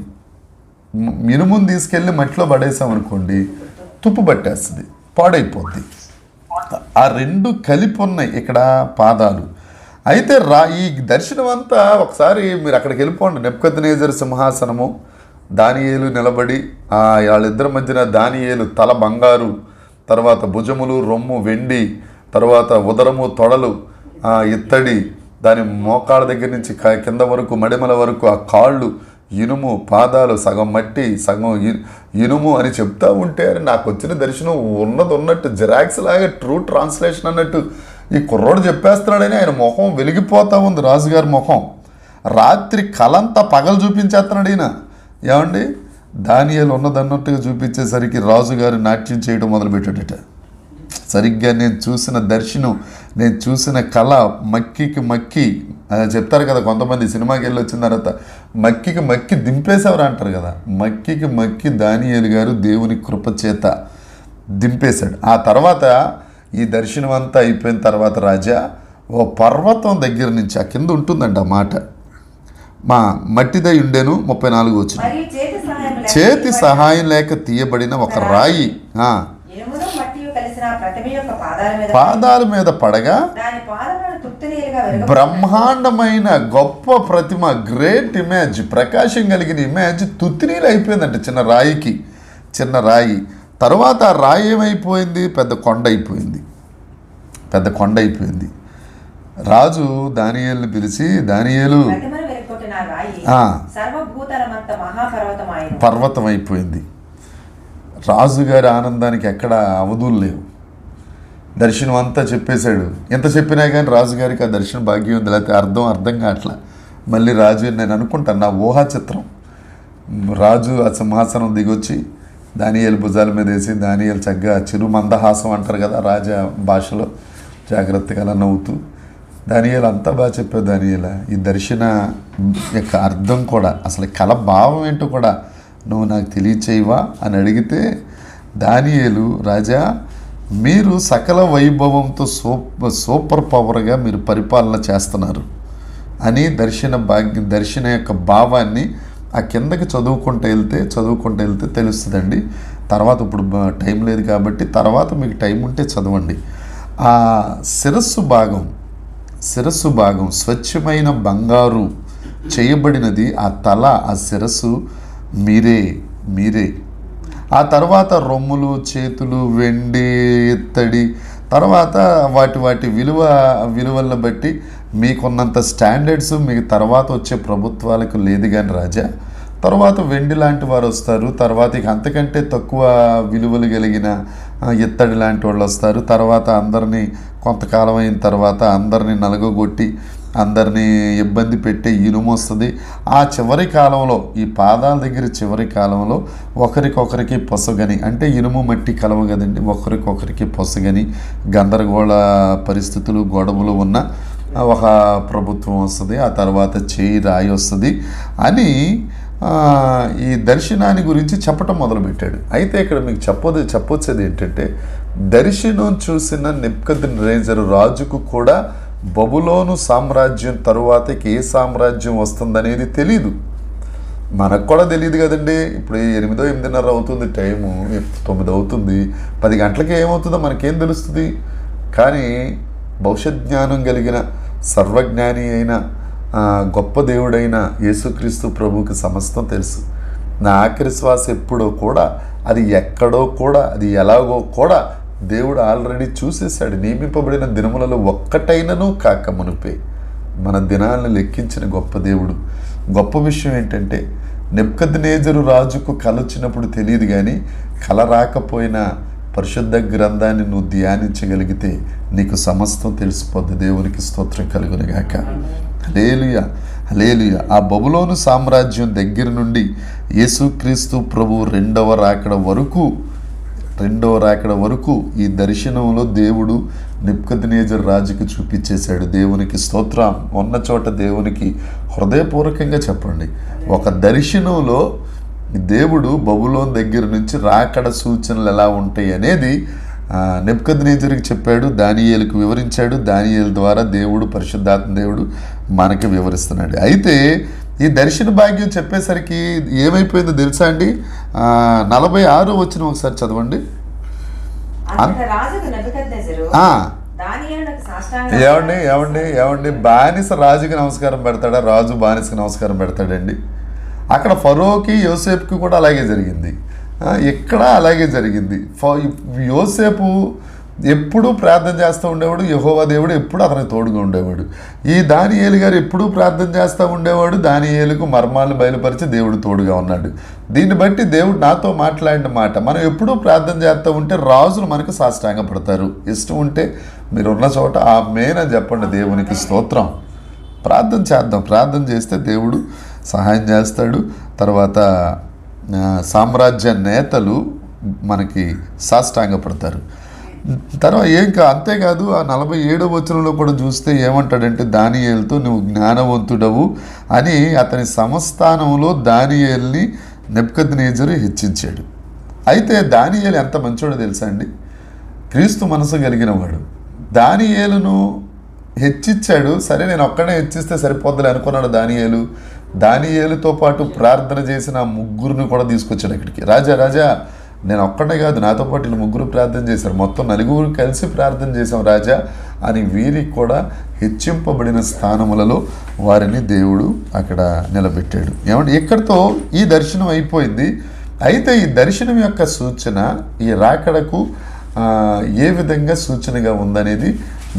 ఇనుముని తీసుకెళ్ళి మట్టిలో పడేసామనుకోండి, తుప్పు పట్టేస్తుంది, పాడైపోద్ది. ఆ 2 కలిపి ఉన్నాయి ఇక్కడ పాదాలు. అయితే ఈ దర్శనం అంతా ఒకసారి మీరు అక్కడికి వెళ్ళిపోండి. నెబుకద్నెజరు సింహాసనము, దానియేలు నిలబడి, వాళ్ళిద్దరి మధ్యన దానియేలు తల బంగారు, తర్వాత భుజములు రొమ్ము వెండి, తర్వాత ఉదరము తొడలు ఇత్తడి, దాని మోకాళ్ళ దగ్గర నుంచి కింద వరకు మడిమల వరకు ఆ కాళ్ళు ఇనుము, పాదాలు సగం మట్టి సగం ఇనుము అని చెప్తా ఉంటే నాకు వచ్చిన దర్శనం ఉన్నట్టు జిరాక్స్ లాగా ట్రూ ట్రాన్స్లేషన్ అన్నట్టు ఈ కుర్రోడు చెప్పేస్తున్నాడని ఆయన ముఖం వెలిగిపోతూ ఉంది. రాజుగారి ముఖం రాత్రి కలంతా పగలు చూపించేస్తున్నాడు ఈయన. ఏమండి, దానియేలు ఉన్నదన్నట్టుగా చూపించేసరికి రాజుగారు నాట్యం చేయడం మొదలుపెట్టాడట. సరిగ్గా నేను చూసిన దర్శనం, నేను చూసిన కళ మక్కి చెప్తారు కదా కొంతమంది, సినిమాకి వెళ్ళి వచ్చిన తర్వాత మక్కి దింపేసేవారు అంటారు కదా. మక్కి దానియేలు గారు దేవుని కృపచేత దింపేశాడు. ఆ తర్వాత ఈ దర్శనం అంతా అయిపోయిన తర్వాత రాజా ఓ పర్వతం దగ్గర నుంచి, ఆ కింద ఉంటుందండి ఆ మాట, మా మట్టిదై ఉండేను 34 వచ్చిన చేతి సహాయం లేక తీయబడిన ఒక రాయి పాదాల మీద పడగా బ్రహ్మాండమైన గొప్ప ప్రతిమ, గ్రేట్ ఇమేజ్, ప్రకాశం కలిగిన ఇమేజ్ తుత్తినీలు అయిపోయిందంట. చిన్న రాయి. తర్వాత ఆ రాయి ఏమైపోయింది? పెద్ద కొండ అయిపోయింది. రాజు దానియేలుని పిలిచి, దానియేలు పర్వతం అయిపోయింది. రాజుగారి ఆనందానికి ఎక్కడ అవధులు లేవు. దర్శనం అంతా చెప్పేశాడు. ఎంత చెప్పినా కానీ రాజుగారికి ఆ దర్శనం భాగ్యం ఉంది, లేకపోతే అర్థం కావట్లా. మళ్ళీ రాజు, నేను అనుకుంటాను, నా ఊహా చిత్రం, రాజు ఆ సింహాసనం దిగొచ్చి దానియేలు భుజాల మీద వేసి, దానియేలు చక్కగా చిరు మందహాసం అంటారు కదా రాజా భాషలో, జాగ్రత్తగా అలా నవ్వుతూ, దానియేలు అంతా బాగా చెప్పాడు. దానియేల ఈ దర్శన యొక్క అర్థం కూడా, అసలు కళ భావం ఏంటో కూడా నువ్వు నాకు తెలియచేయవా అని అడిగితే, దానియేలు, రాజా మీరు సకల వైభవంతో సూపర్ పవర్గా మీరు పరిపాలన చేస్తున్నారు అని దర్శన యొక్క భావాన్ని ఆ కిందకి చదువుకుంటూ వెళ్తే తెలుస్తుందండి. తర్వాత ఇప్పుడు టైం లేదు కాబట్టి తర్వాత మీకు టైం ఉంటే చదవండి. ఆ శిరస్సు భాగం స్వచ్ఛమైన బంగారు చేయబడినది. ఆ తల, ఆ శిరస్సు మీరే. ఆ తర్వాత రొమ్ములు, చేతులు వెండి, ఇత్తడి. తర్వాత వాటి విలువలను బట్టి మీకున్నంత స్టాండర్డ్స్ మీకు తర్వాత వచ్చే ప్రభుత్వాలకు లేదు కానీ రాజా. తర్వాత వెండి లాంటి వారు వస్తారు, తర్వాత ఇక అంతకంటే తక్కువ విలువలు కలిగిన ఇత్తడి లాంటి వాళ్ళు వస్తారు. తర్వాత అందరినీ కొంతకాలం అయిన తర్వాత అందరినీ నలగొట్టి అందరినీ ఇబ్బంది పెట్టే ఇనుము వస్తుంది. ఆ చివరి కాలంలో, ఈ పాదాల దగ్గర చివరి కాలంలో ఒకరికొకరికి పొసగని, అంటే ఇనుము మట్టి కలవ కదండి, ఒకరికొకరికి పొసగని గందరగోళ పరిస్థితులు, గొడవలు ఉన్న ఒక ప్రభుత్వం వస్తుంది. ఆ తర్వాత చేయి రాయి వస్తుంది అని ఈ దర్శనాన్ని గురించి చెప్పటం మొదలుపెట్టాడు. అయితే ఇక్కడ మీకు చెప్పొచ్చేది ఏంటంటే, దర్శనం చూసిన నెబుకద్నెజరు రాజుకు కూడా బబులోను సామ్రాజ్యం తరువాతకి ఏ సామ్రాజ్యం వస్తుందనేది తెలీదు. మనకు కూడా తెలియదు కదండి. ఇప్పుడు 8:30 అవుతుంది, టైము 9 అవుతుంది, 10 గంటలకి ఏమవుతుందో మనకేం తెలుస్తుంది. కానీ భవిష్యత్ జ్ఞానం కలిగిన సర్వజ్ఞాని అయిన గొప్ప దేవుడైన యేసుక్రీస్తు ప్రభువుకి సమస్తం తెలుసు. నా ఆఖరి శ్వాస ఎప్పుడో కూడా, అది ఎక్కడో కూడా, అది ఎలాగో కూడా దేవుడు ఆల్రెడీ చూసేశాడు. నియమింపబడిన దినములలో ఒక్కటైనను కాక మునిపే మన దినాలను లెక్కించిన గొప్ప దేవుడు. గొప్ప విషయం ఏంటంటే నెబుకద్నెజరు రాజుకు కల వచ్చినప్పుడు తెలియదు, కానీ కల రాకపోయినా పరిశుద్ధ గ్రంథాన్ని నువ్వు ధ్యానించగలిగితే నీకు సమస్తం తెలిసిపోద్ది. దేవునికి స్తోత్రం కలుగునుగాక. హల్లెలూయా, హల్లెలూయా. ఆ బబులోను సామ్రాజ్యం దగ్గర నుండి యేసుక్రీస్తు ప్రభు రెండవ రాకడ వరకు ఈ దర్శనంలో దేవుడు నెబుకద్నెజరు రాజుకి చూపించేశాడు. దేవునికి స్తోత్రం. ఉన్న చోట దేవునికి హృదయపూర్వకంగా చెప్పండి. ఒక దర్శనంలో దేవుడు బబులోను దగ్గర నుంచి రాకడ సూచనలు ఎలా ఉంటాయి అనేది నెబుకద్నెజరుకి చెప్పాడు, దానియేలుకు వివరించాడు. దానియేలు ద్వారా దేవుడు, పరిశుద్ధాత్మ దేవుడు మనకి వివరిస్తున్నాడు. అయితే ఈ దర్శన భాగ్యం చెప్పేసరికి ఏమైపోయిందో తెలుసా అండి? 46 వచనం ఒకసారి చదవండి. ఏమండి బానిస రాజుకి నమస్కారం పెడతాడా? రాజు బానిసకి నమస్కారం పెడతాడండి? అక్కడ ఫరోకి యోసేపుకి కూడా అలాగే జరిగింది, ఇక్కడ అలాగే జరిగింది. యోసేపు ఎప్పుడూ ప్రార్థన చేస్తూ ఉండేవాడు, యెహోవా దేవుడు ఎప్పుడు అతనికి తోడుగా ఉండేవాడు. ఈ దానియేలు గారు ఎప్పుడూ ప్రార్థన చేస్తూ ఉండేవాడు, దానియేలుకు మర్మాలను బయలుపరిచి దేవుడు తోడుగా ఉన్నాడు. దీన్ని బట్టి దేవుడు నాతో మాట్లాడిన మాట, మనం ఎప్పుడూ ప్రార్థన చేస్తూ ఉంటే రాజులు మనకు సాష్టాంగపడతారు. ఇష్టం ఉంటే మీరున్న చోట ఆమేన్ అని చెప్పండి. దేవునికి స్తోత్రం. ప్రార్థన చేద్దాం. ప్రార్థన చేస్తే దేవుడు సహాయం చేస్తాడు. తర్వాత సామ్రాజ్య నేతలు మనకి సాష్టాంగపడతారు. తర్వాత అంతేకాదు, ఆ 47వ వచనంలో కూడా చూస్తే ఏమంటాడంటే, దానియేలుతో నువ్వు జ్ఞానవంతుడవు అని అతని సంస్థానంలో దానియేలుని నెబుకద్నెజరు హెచ్చించాడు. అయితే దానియేలు ఎంత మంచోడో తెలుసా అండి? క్రీస్తు మనసు కలిగిన వాడు. దానియేలును హెచ్చించాడు. సరే, నేను ఒక్కడే హెచ్చిస్తే సరిపోద్దులే అనుకున్నాడు దానియేలు. దానియేలుతో పాటు ప్రార్థన చేసిన 3 కూడా తీసుకొచ్చాడు ఇక్కడికి. రాజా నేను ఒక్కడే కాదు, నాతో పాటు వీళ్ళు 3 ప్రార్థన చేశారు, మొత్తం 4 కలిసి ప్రార్థన చేశాం రాజా అని వీరికి కూడా హెచ్చింపబడిన స్థానములలో వారిని దేవుడు అక్కడ నిలబెట్టాడు. ఏమంటే ఇక్కడితో ఈ దర్శనం అయిపోయింది. అయితే ఈ దర్శనం యొక్క సూచన ఈ రాకడకు ఏ విధంగా సూచనగా ఉందనేది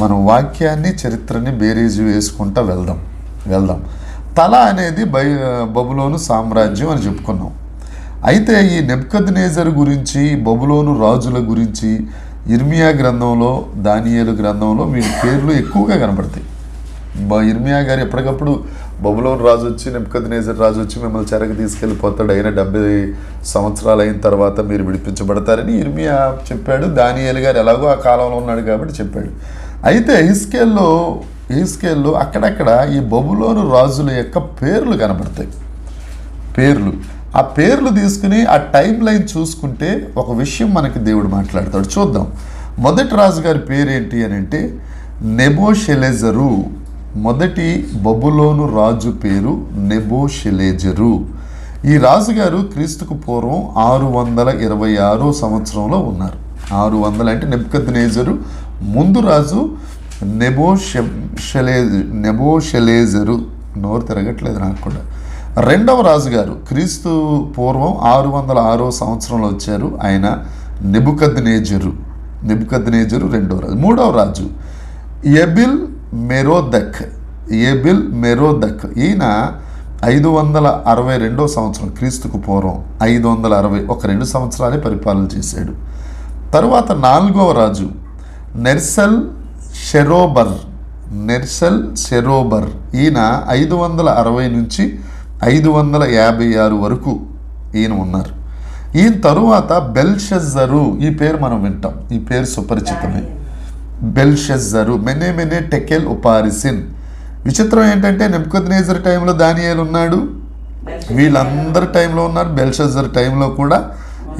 మనం వాక్యాన్ని, చరిత్రని బేరీజు వేసుకుంటూ వెళ్దాం. తల అనేది బబులోను సామ్రాజ్యం అని చెప్పుకున్నాం. అయితే ఈ నెబుకద్నెజరు గురించి, బబులోను రాజుల గురించి ఇర్మియా గ్రంథంలో, దానియేలు గ్రంథంలో వీరి పేర్లు ఎక్కువగా కనబడతాయి. ఇర్మియా గారు ఎప్పటికప్పుడు బబులోను రాజు వచ్చి, నెబుకద్నెజరు రాజు వచ్చి మిమ్మల్ని చెరకు తీసుకెళ్ళిపోతాడు, అయినా 70 సంవత్సరాలు అయిన తర్వాత మీరు విడిపించబడతారని ఇర్మియా చెప్పాడు. దానియేలు గారు ఎలాగో ఆ కాలంలో ఉన్నాడు కాబట్టి చెప్పాడు. అయితే హిజ్కేల్లో అక్కడక్కడ ఈ బబులోను రాజుల యొక్క పేర్లు కనబడతాయి. ఆ పేర్లు తీసుకుని ఆ టైం లైన్ చూసుకుంటే ఒక విషయం మనకి దేవుడు మాట్లాడతాడు. చూద్దాం. మొదటి రాజుగారి పేరేంటి అని అంటే నెబోషెలెజరు. మొదటి బబులోను రాజు పేరు నెబోషెలెజరు. ఈ రాజుగారు క్రీస్తుకు పూర్వం 626 సంవత్సరంలో ఉన్నారు. 600 అంటే నెబుకద్నెజరు ముందు రాజు నెబోషెలెజరు. నోరు తిరగట్లేదు నాకు కూడా. రెండవ రాజుగారు క్రీస్తు పూర్వం 606 సంవత్సరంలో వచ్చారు. ఆయన నెబుకద్నెజరు రెండవ రాజు. మూడవ రాజు ఎబిల్ మెరోదక్. ఈయన 562 సంవత్సరం క్రీస్తుకు పూర్వం 560, ఒక 2 సంవత్సరాలే పరిపాలన చేశాడు. తరువాత నాలుగవ రాజు నెర్సల్ షెరోబర్. ఈయన 560 నుంచి 556 వరకు ఈయన ఉన్నారు. ఈయన తరువాత బెల్షెజ్జరు. ఈ పేరు మనం వింటాం, ఈ పేరు సుపరిచితమే. బెల్షెజ్జరు, మెనే టెకెల్ ఉపారిసిన్. విచిత్రం ఏంటంటే నెబుకద్నెజరు టైంలో దానియేలు ఉన్నాడు, వీళ్ళందరి టైంలో ఉన్నారు. బెల్షెజ్జర్ టైంలో కూడా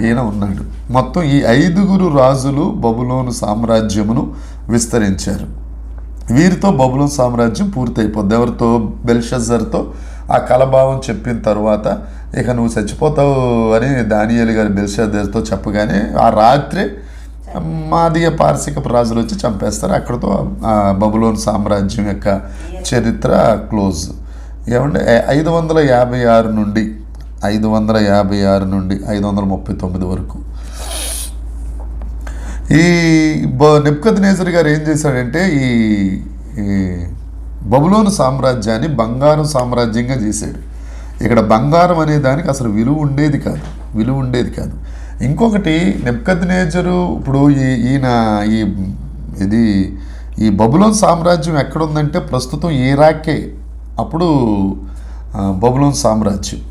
ఈయన ఉన్నాడు. మొత్తం ఈ 5 రాజులు బబులోను సామ్రాజ్యమును విస్తరించారు. వీరితో బబులోను సామ్రాజ్యం పూర్తయిపోద్ది. ఎవరితో? బెల్షస్సర్తో ఆ కలభావం చెప్పిన తర్వాత ఇక నువ్వు చచ్చిపోతావు అని దానియేలు గారు బెల్షస్సర్తో చెప్పగానే ఆ రాత్రే మాదీయ పారసిక రాజులు వచ్చి చంపేస్తారు. అక్కడితో ఆ బబులోను సామ్రాజ్యం యొక్క చరిత్ర క్లోజ్. ఏమంటే 556 నుండి 539 వరకు ఈ నెబుకద్నెజర్ గారు ఏం చేశాడంటే ఈ బబులోను సామ్రాజ్యాన్ని బంగారం సామ్రాజ్యంగా చేశాడు. ఇక్కడ బంగారం అనే దానికి అసలు విలువ ఉండేది కాదు. ఇంకొకటి నెబుకద్నెజరు ఇప్పుడు ఈ బబులోను సామ్రాజ్యం ఎక్కడుందంటే ప్రస్తుతం ఇరాకే. అప్పుడు బబులోను సామ్రాజ్యం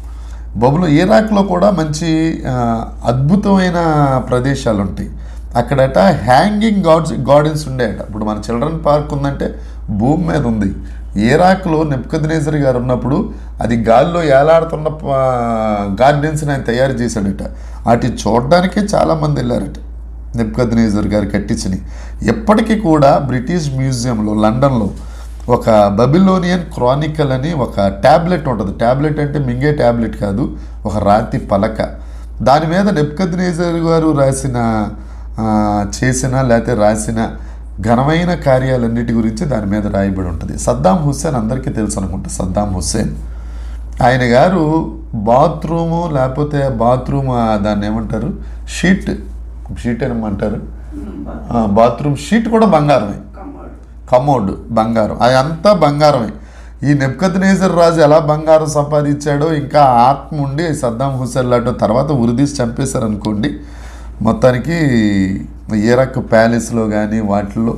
ఇరాక్లో కూడా మంచి అద్భుతమైన ప్రదేశాలు ఉంటాయి. అక్కడట హ్యాంగింగ్ గార్డెన్స్ ఉండేట. ఇప్పుడు మన చిల్డ్రన్ పార్క్ ఉందంటే భూమి మీద ఉంది. ఇరాక్లో నెబుకద్నెజర్ గారు ఉన్నప్పుడు అది గాల్లో ఏలాడుతున్న గార్డెన్స్ని ఆయన తయారు చేశాడట. వాటి చూడడానికే చాలామంది వెళ్ళారట. నెబుకద్నెజర్ గారు కట్టించినవి ఎప్పటికీ కూడా బ్రిటిష్ మ్యూజియంలో లండన్లో ఒక బబిలోనియన్ క్రానికల్ అని ఒక ట్యాబ్లెట్ ఉంటుంది. ట్యాబ్లెట్ అంటే మింగే ట్యాబ్లెట్ కాదు, ఒక రాతి పలక. దాని మీద నెబుకద్నెజర్ గారు రాసిన ఘనమైన కార్యాలన్నిటి గురించి దాని మీద రాయబడి ఉంటుంది. సద్దాం హుస్సేన్ అందరికీ తెలుసు అనుకుంటా. సద్దాం హుస్సేన్ ఆయన గారు బాత్రూము లేకపోతే దాన్ని ఏమంటారు, షీట్ ఏమంటారు, బాత్రూమ్ షీట్ కూడా బంగారమే. కమోడ్ బంగారం, అది అంతా బంగారమే. ఈ నెబుకద్నెజర్ రాజు ఎలా బంగారం సంపాదించాడో ఇంకా ఆత్మ ఉండి సద్దాం హుస్సేన్ లాంటి తర్వాత ఉరిదీసి చంపేశారు అనుకోండి. మొత్తానికి ఇరాక్ ప్యాలెస్లో కానీ వాటిల్లో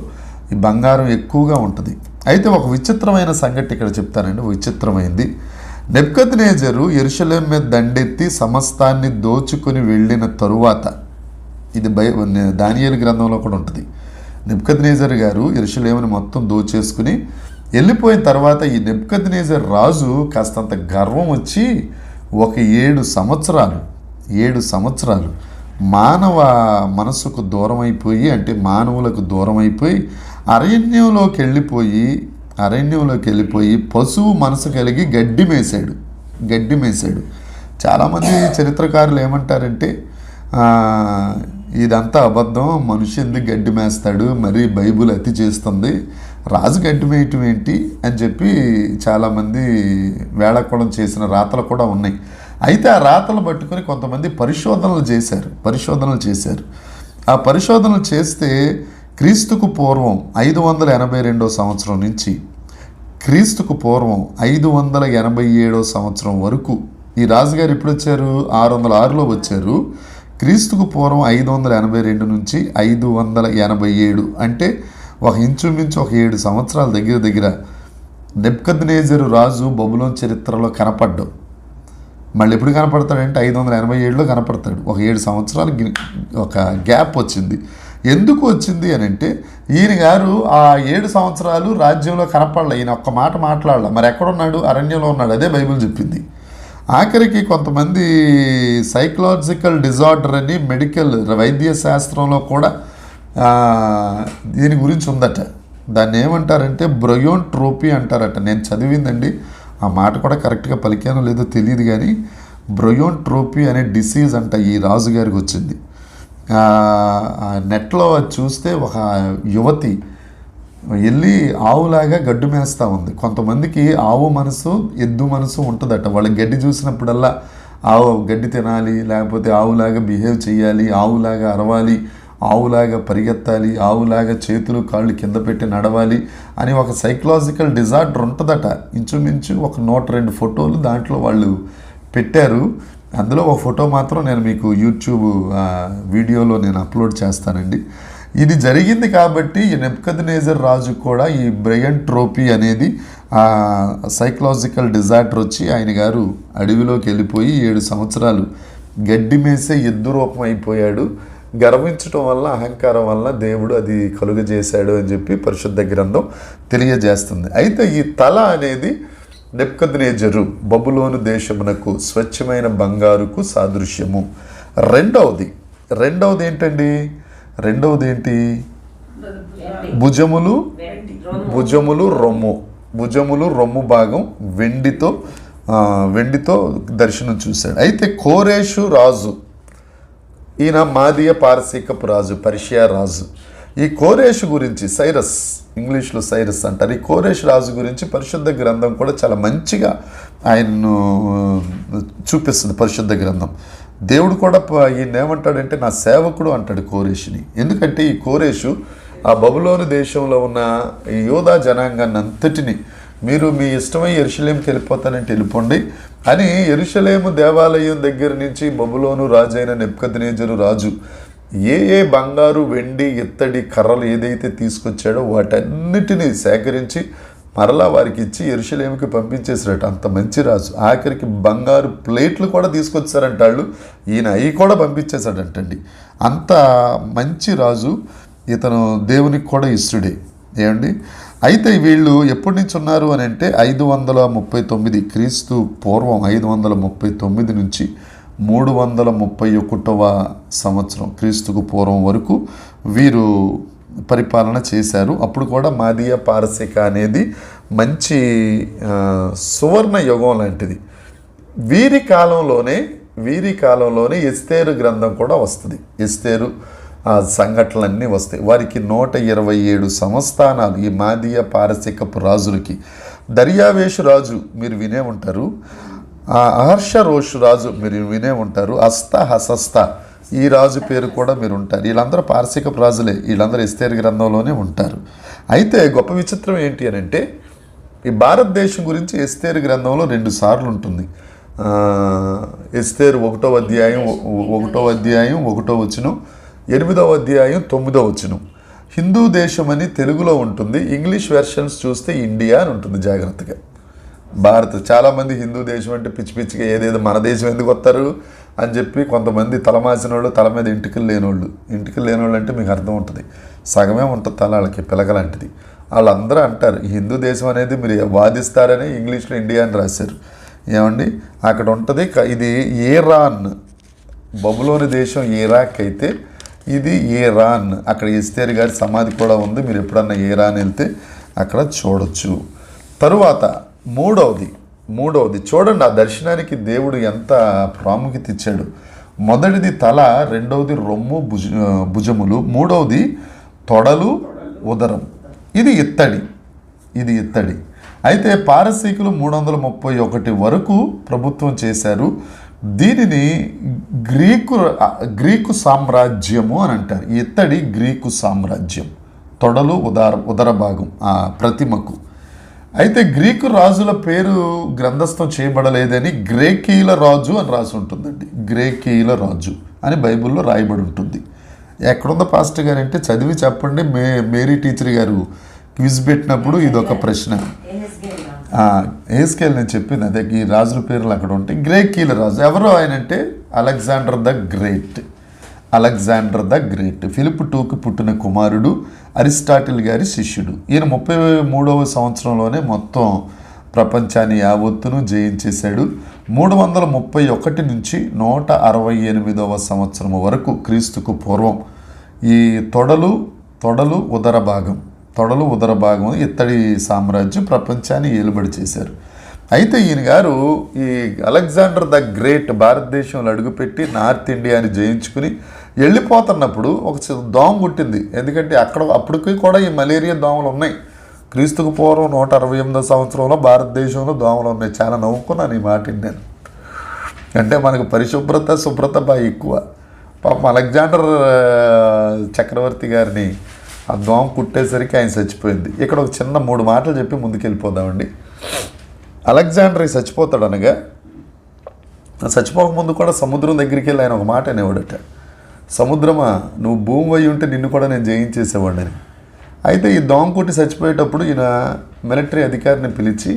ఈ బంగారం ఎక్కువగా ఉంటుంది. అయితే ఒక విచిత్రమైన సంగతి ఇక్కడ చెప్తానండి. విచిత్రమైంది. నెబుకద్నెజరు యెరూషలేము మీద దండెత్తి సమస్తాన్ని దోచుకొని వెళ్ళిన తరువాత, ఇది దానియేలు గ్రంథంలో కూడా ఉంటుంది. నెబుకద్నెజర్ గారు యెరూషలేముని మొత్తం దోచేసుకుని వెళ్ళిపోయిన తర్వాత ఈ నెబుకద్నెజర్ రాజు కాస్తంత గర్వం వచ్చి ఒక 7 సంవత్సరాలు మానవ మనసుకు దూరం అయిపోయి, అంటే మానవులకు దూరం అయిపోయి అరణ్యంలోకి వెళ్ళిపోయి పశువు మనసు కలిగి గడ్డి మేసాడు. చాలామంది చరిత్రకారులు ఏమంటారంటే ఇదంతా అబద్ధం, మనిషి ఎందుకు గడ్డి మేస్తాడు, మరి బైబుల్ అతి చేస్తుంది, రాజు గడ్డి మేయటం ఏంటి అని చెప్పి చాలామంది వేళాకోళం చేసిన రాతలు కూడా ఉన్నాయి. అయితే ఆ రాతలు పట్టుకొని కొంతమంది పరిశోధనలు చేశారు. ఆ పరిశోధనలు చేస్తే క్రీస్తుకు పూర్వం 582 సంవత్సరం నుంచి క్రీస్తుకు పూర్వం 587 సంవత్సరం వరకు ఈ రాజుగారు ఎప్పుడు వచ్చారు? 606లో వచ్చారు. క్రీస్తుకు పూర్వం 582 నుంచి 587 అంటే ఒక ఇంచుమించు ఒక 7 సంవత్సరాల దగ్గర నెబుకద్నెజరు రాజు బబులోను చరిత్రలో కనపడ్డాడు. మళ్ళీ ఎప్పుడు కనపడతాడంటే 587లో కనపడతాడు. ఒక 7 సంవత్సరాలు ఒక గ్యాప్ వచ్చింది. ఎందుకు వచ్చింది అని అంటే ఈయన గారు ఆ 7 సంవత్సరాలు రాజ్యంలో కనపడలే. ఈయన ఒక్క మాట మాట్లాడలే. మరి ఎక్కడున్నాడు? అరణ్యంలో ఉన్నాడు. అదే బైబిల్ చెప్పింది. ఆఖరికి కొంతమంది సైకలాజికల్ డిజార్డర్ అని మెడికల్ వైద్య శాస్త్రంలో కూడా దీని గురించి ఉందట. దాన్ని ఏమంటారంటే బ్రయోన్ట్రోపీ అంటారట. నేను చదివిందండి, ఆ మాట కూడా కరెక్ట్గా పలికానో లేదో తెలియదు కానీ బ్రయోన్ట్రోపీ అనే డిసీజ్ అంట ఈ రాజుగారికి వచ్చింది. నెట్లో చూస్తే ఒక యువతి వెళ్ళి ఆవులాగా గడ్డు మేస్తూ ఉంది. కొంతమందికి ఆవు మనసు ఎద్దు మనసు ఉంటుందట. వాళ్ళ గడ్డి చూసినప్పుడల్లా ఆవు గడ్డి తినాలి, లేకపోతే ఆవులాగా బిహేవ్ చేయాలి, ఆవులాగా అరవాలి, ఆవులాగా పరిగెత్తాలి, ఆవులాగా చేతులు కాళ్ళు కింద పెట్టి నడవాలి అని ఒక సైకలాజికల్ డిజార్డర్ ఉంటుందట. ఇంచుమించు ఒక 102 ఫోటోలు దాంట్లో వాళ్ళు పెట్టారు. అందులో ఒక ఫోటో మాత్రం నేను మీకు యూట్యూబ్ వీడియోలో నేను అప్లోడ్ చేస్తానండి. ఇది జరిగింది కాబట్టి ఈ నెబుకద్నెజర్ రాజు కూడా ఈ బ్రయోన్ట్రోపీ అనేది సైకలాజికల్ డిజార్డర్ వచ్చి ఆయన గారు అడవిలోకి వెళ్ళిపోయి 7 సంవత్సరాలు గడ్డి మేసే ఎద్దు రూపం అయిపోయాడు. గర్వించడం వల్ల, అహంకారం వల్ల దేవుడు అది కలుగజేశాడు అని చెప్పి పరిశుద్ధ గ్రంథం తెలియజేస్తుంది. అయితే ఈ తల అనేది నెబుకద్నెజరు బబులోను దేశమునకు స్వచ్ఛమైన బంగారుకు సాదృశ్యము. రెండవది ఏంటండి? రెండవది ఏంటి? భుజములు రొమ్ము భాగం వెండితో దర్శనం చూశాడు. అయితే కోరేషు రాజు, ఈయన మాదియ పారసీకపు రాజు, పర్షియా రాజు. ఈ కోరేషు గురించి, సైరస్, ఇంగ్లీష్లో సైరస్ అంటారు, ఈ కోరేషు రాజు గురించి పరిశుద్ధ గ్రంథం కూడా చాలా మంచిగా ఆయన్ను చూపిస్తుంది. పరిశుద్ధ గ్రంథం దేవుడు కూడా ఈయన ఏమంటాడంటే నా సేవకుడు అంటాడు కోరేషుని. ఎందుకంటే ఈ కోరేషు ఆ బబులోను దేశంలో ఉన్న ఈ యూదా జనాంగాన్ని అంతటిని మీరు మీ ఇష్టమై యెరూషలేముకి వెళ్ళిపోతానంటే వెళ్ళిపోండి అని యెరూషలేము దేవాలయం దగ్గర నుంచి బబులోను రాజు అయిన నెబుకద్నెజరు రాజు ఏ బంగారు, వెండి, ఇత్తడి, కర్రలు ఏదైతే తీసుకొచ్చాడో వాటన్నిటినీ సేకరించి మరలా వారికి ఇచ్చి యెరూషలేముకి పంపించేసారట. అంత మంచి రాజు. ఆఖరికి బంగారు ప్లేట్లు కూడా తీసుకొచ్చారంట వాళ్ళు. ఈయన అవి కూడా పంపించేశాడంటండి. అంత మంచి రాజు ఇతను. దేవునికి కూడా ఇష్టడే. ఏమండి? అయితే వీళ్ళు ఎప్పటి నుంచి ఉన్నారు అని అంటే 539 క్రీస్తు పూర్వం 539 నుంచి 331వ సంవత్సరం క్రీస్తుకు పూర్వం వరకు వీరు పరిపాలన చేశారు. అప్పుడు కూడా మాదియ పారసీక అనేది మంచి సువర్ణ యుగం లాంటిది. వీరి కాలంలోనే ఎస్తేరు గ్రంథం కూడా వస్తుంది. ఎస్తేరు సంఘటనలన్నీ వస్తాయి. వారికి 127 సంస్థానాలు. ఈ మాదియ పారసీకపు రాజులకి దర్యావేషు రాజు మీరు వినే ఉంటారు, అహర్షరోషు రాజు మీరు వినే ఉంటారు, హసస్త ఈ రాజు పేరు కూడా మీరు ఉంటారు. వీళ్ళందరూ పారసీకపు రాజులే. వీళ్ళందరూ ఎస్తేరు గ్రంథంలోనే ఉంటారు. అయితే గొప్ప విచిత్రం ఏంటి అని అంటే ఈ భారతదేశం గురించి ఎస్తేరు గ్రంథంలో 2 సార్లు ఉంటుంది. ఎస్తేరు 1వ అధ్యాయం 1వ వచనం, 8వ అధ్యాయం 9వ వచనం. హిందూ దేశం అని తెలుగులో ఉంటుంది. ఇంగ్లీష్ వెర్షన్స్ చూస్తే ఇండియా అని ఉంటుంది. జాగ్రత్తగా చాలామంది హిందూ దేశం అంటే పిచ్చిగా ఏదేదో మన దేశం ఎందుకు వస్తారు అని చెప్పి కొంతమంది తలమాసిన వాళ్ళు, తల మీద ఇంటికలు లేనోళ్ళు అంటే మీకు అర్థం ఉంటుంది. సగమే ఉంటుంది తల, వాళ్ళకి పిలకలాంటిది. వాళ్ళందరూ అంటారు హిందూ దేశం అనేది మీరు వాదిస్తారని ఇంగ్లీష్లో ఇండియా అని రాశారు. ఏమండి? అక్కడ ఉంటుంది ఇది ఈరాన్. బబులోని దేశం ఇరాక్ అయితే ఇది ఈరాన్. అక్కడ ఎస్తేరు గారి సమాధి కూడా ఉంది. మీరు ఎప్పుడన్నా ఈరాన్ వెళ్తే అక్కడ చూడొచ్చు. తరువాత మూడవది చూడండి, ఆ దర్శనానికి దేవుడు ఎంత ప్రాముఖ్యత ఇచ్చాడు. మొదటిది తల, రెండవది రొమ్ము, భుజములు, మూడవది తొడలు, ఉదరం. ఇది ఇత్తడి. అయితే పారసీకులు 331 వరకు ప్రభుత్వం చేశారు. దీనిని గ్రీకు సామ్రాజ్యము అని అంటారు. ఈ ఇత్తడి గ్రీకు సామ్రాజ్యం. తొడలు, ఉదర భాగం ఆ ప్రతిమకు. అయితే గ్రీకు రాజుల పేరు గ్రంథస్థం చేయబడలేదని గ్రేకీల రాజు అని రాసి ఉంటుందండి. గ్రేకీల రాజు అని బైబిల్లో రాయబడి ఉంటుంది. ఎక్కడుందో పాస్టర్ గారు అంటే చదివి చెప్పండి. మేరీ టీచర్ గారు క్విజ్ పెట్టినప్పుడు ఇదొక ప్రశ్న. హెస్కేల్ నేను చెప్పింది అదే. ఈ రాజుల పేర్లు అక్కడ ఉంటాయి. గ్రేకీల రాజు ఎవరో ఆయన అంటే Alexander the great. Philip II పుట్టిన కుమారుడు, అరిస్టాటిల్ గారి శిష్యుడు. ఈయన 33వ సంవత్సరంలోనే మొత్తం ప్రపంచాన్ని యావత్తును జయించేశాడు. 331 నుంచి 168వ సంవత్సరం వరకు క్రీస్తుకు పూర్వం ఈ తొడలు ఉదర భాగం ఇత్తడి సామ్రాజ్యం ప్రపంచాన్ని ఏలుబడి చేశారు. అయితే ఈయన గారు ఈ అలెగ్జాండర్ ద గ్రేట్ భారతదేశంలో అడుగుపెట్టి నార్త్ ఇండియాని జయించుకుని వెళ్ళిపోతున్నప్పుడు ఒక దోమ పుట్టింది. ఎందుకంటే అప్పటికి కూడా ఈ మలేరియా దోమలు ఉన్నాయి. క్రీస్తుకు పూర్వం 168వ సంవత్సరంలో భారతదేశంలో దోమలు ఉన్నాయి. చాలా నవ్వుకున్నాను ఈ మాట నేను. అంటే మనకు శుభ్రత బాగా ఎక్కువ. పాపం అలెగ్జాండర్ చక్రవర్తి గారిని ఆ దోమ కుట్టేసరికి ఆయన చచ్చిపోయింది. ఇక్కడ ఒక చిన్న 3 మాటలు చెప్పి ముందుకెళ్ళిపోదామండి. అలెగ్జాండర్ చచ్చిపోతాడు అనగా చచ్చిపోకముందు కూడా సముద్రం దగ్గరికి వెళ్ళి ఆయన ఒక మాట అనేవాడట, సముద్రమా నువ్వు భూమి అయి ఉంటే నిన్ను కూడా నేను జయించేసేవాడిని. అయితే ఈ దోమ కుట్టి చచ్చిపోయేటప్పుడు ఈయన మిలిటరీ అధికారిని పిలిచి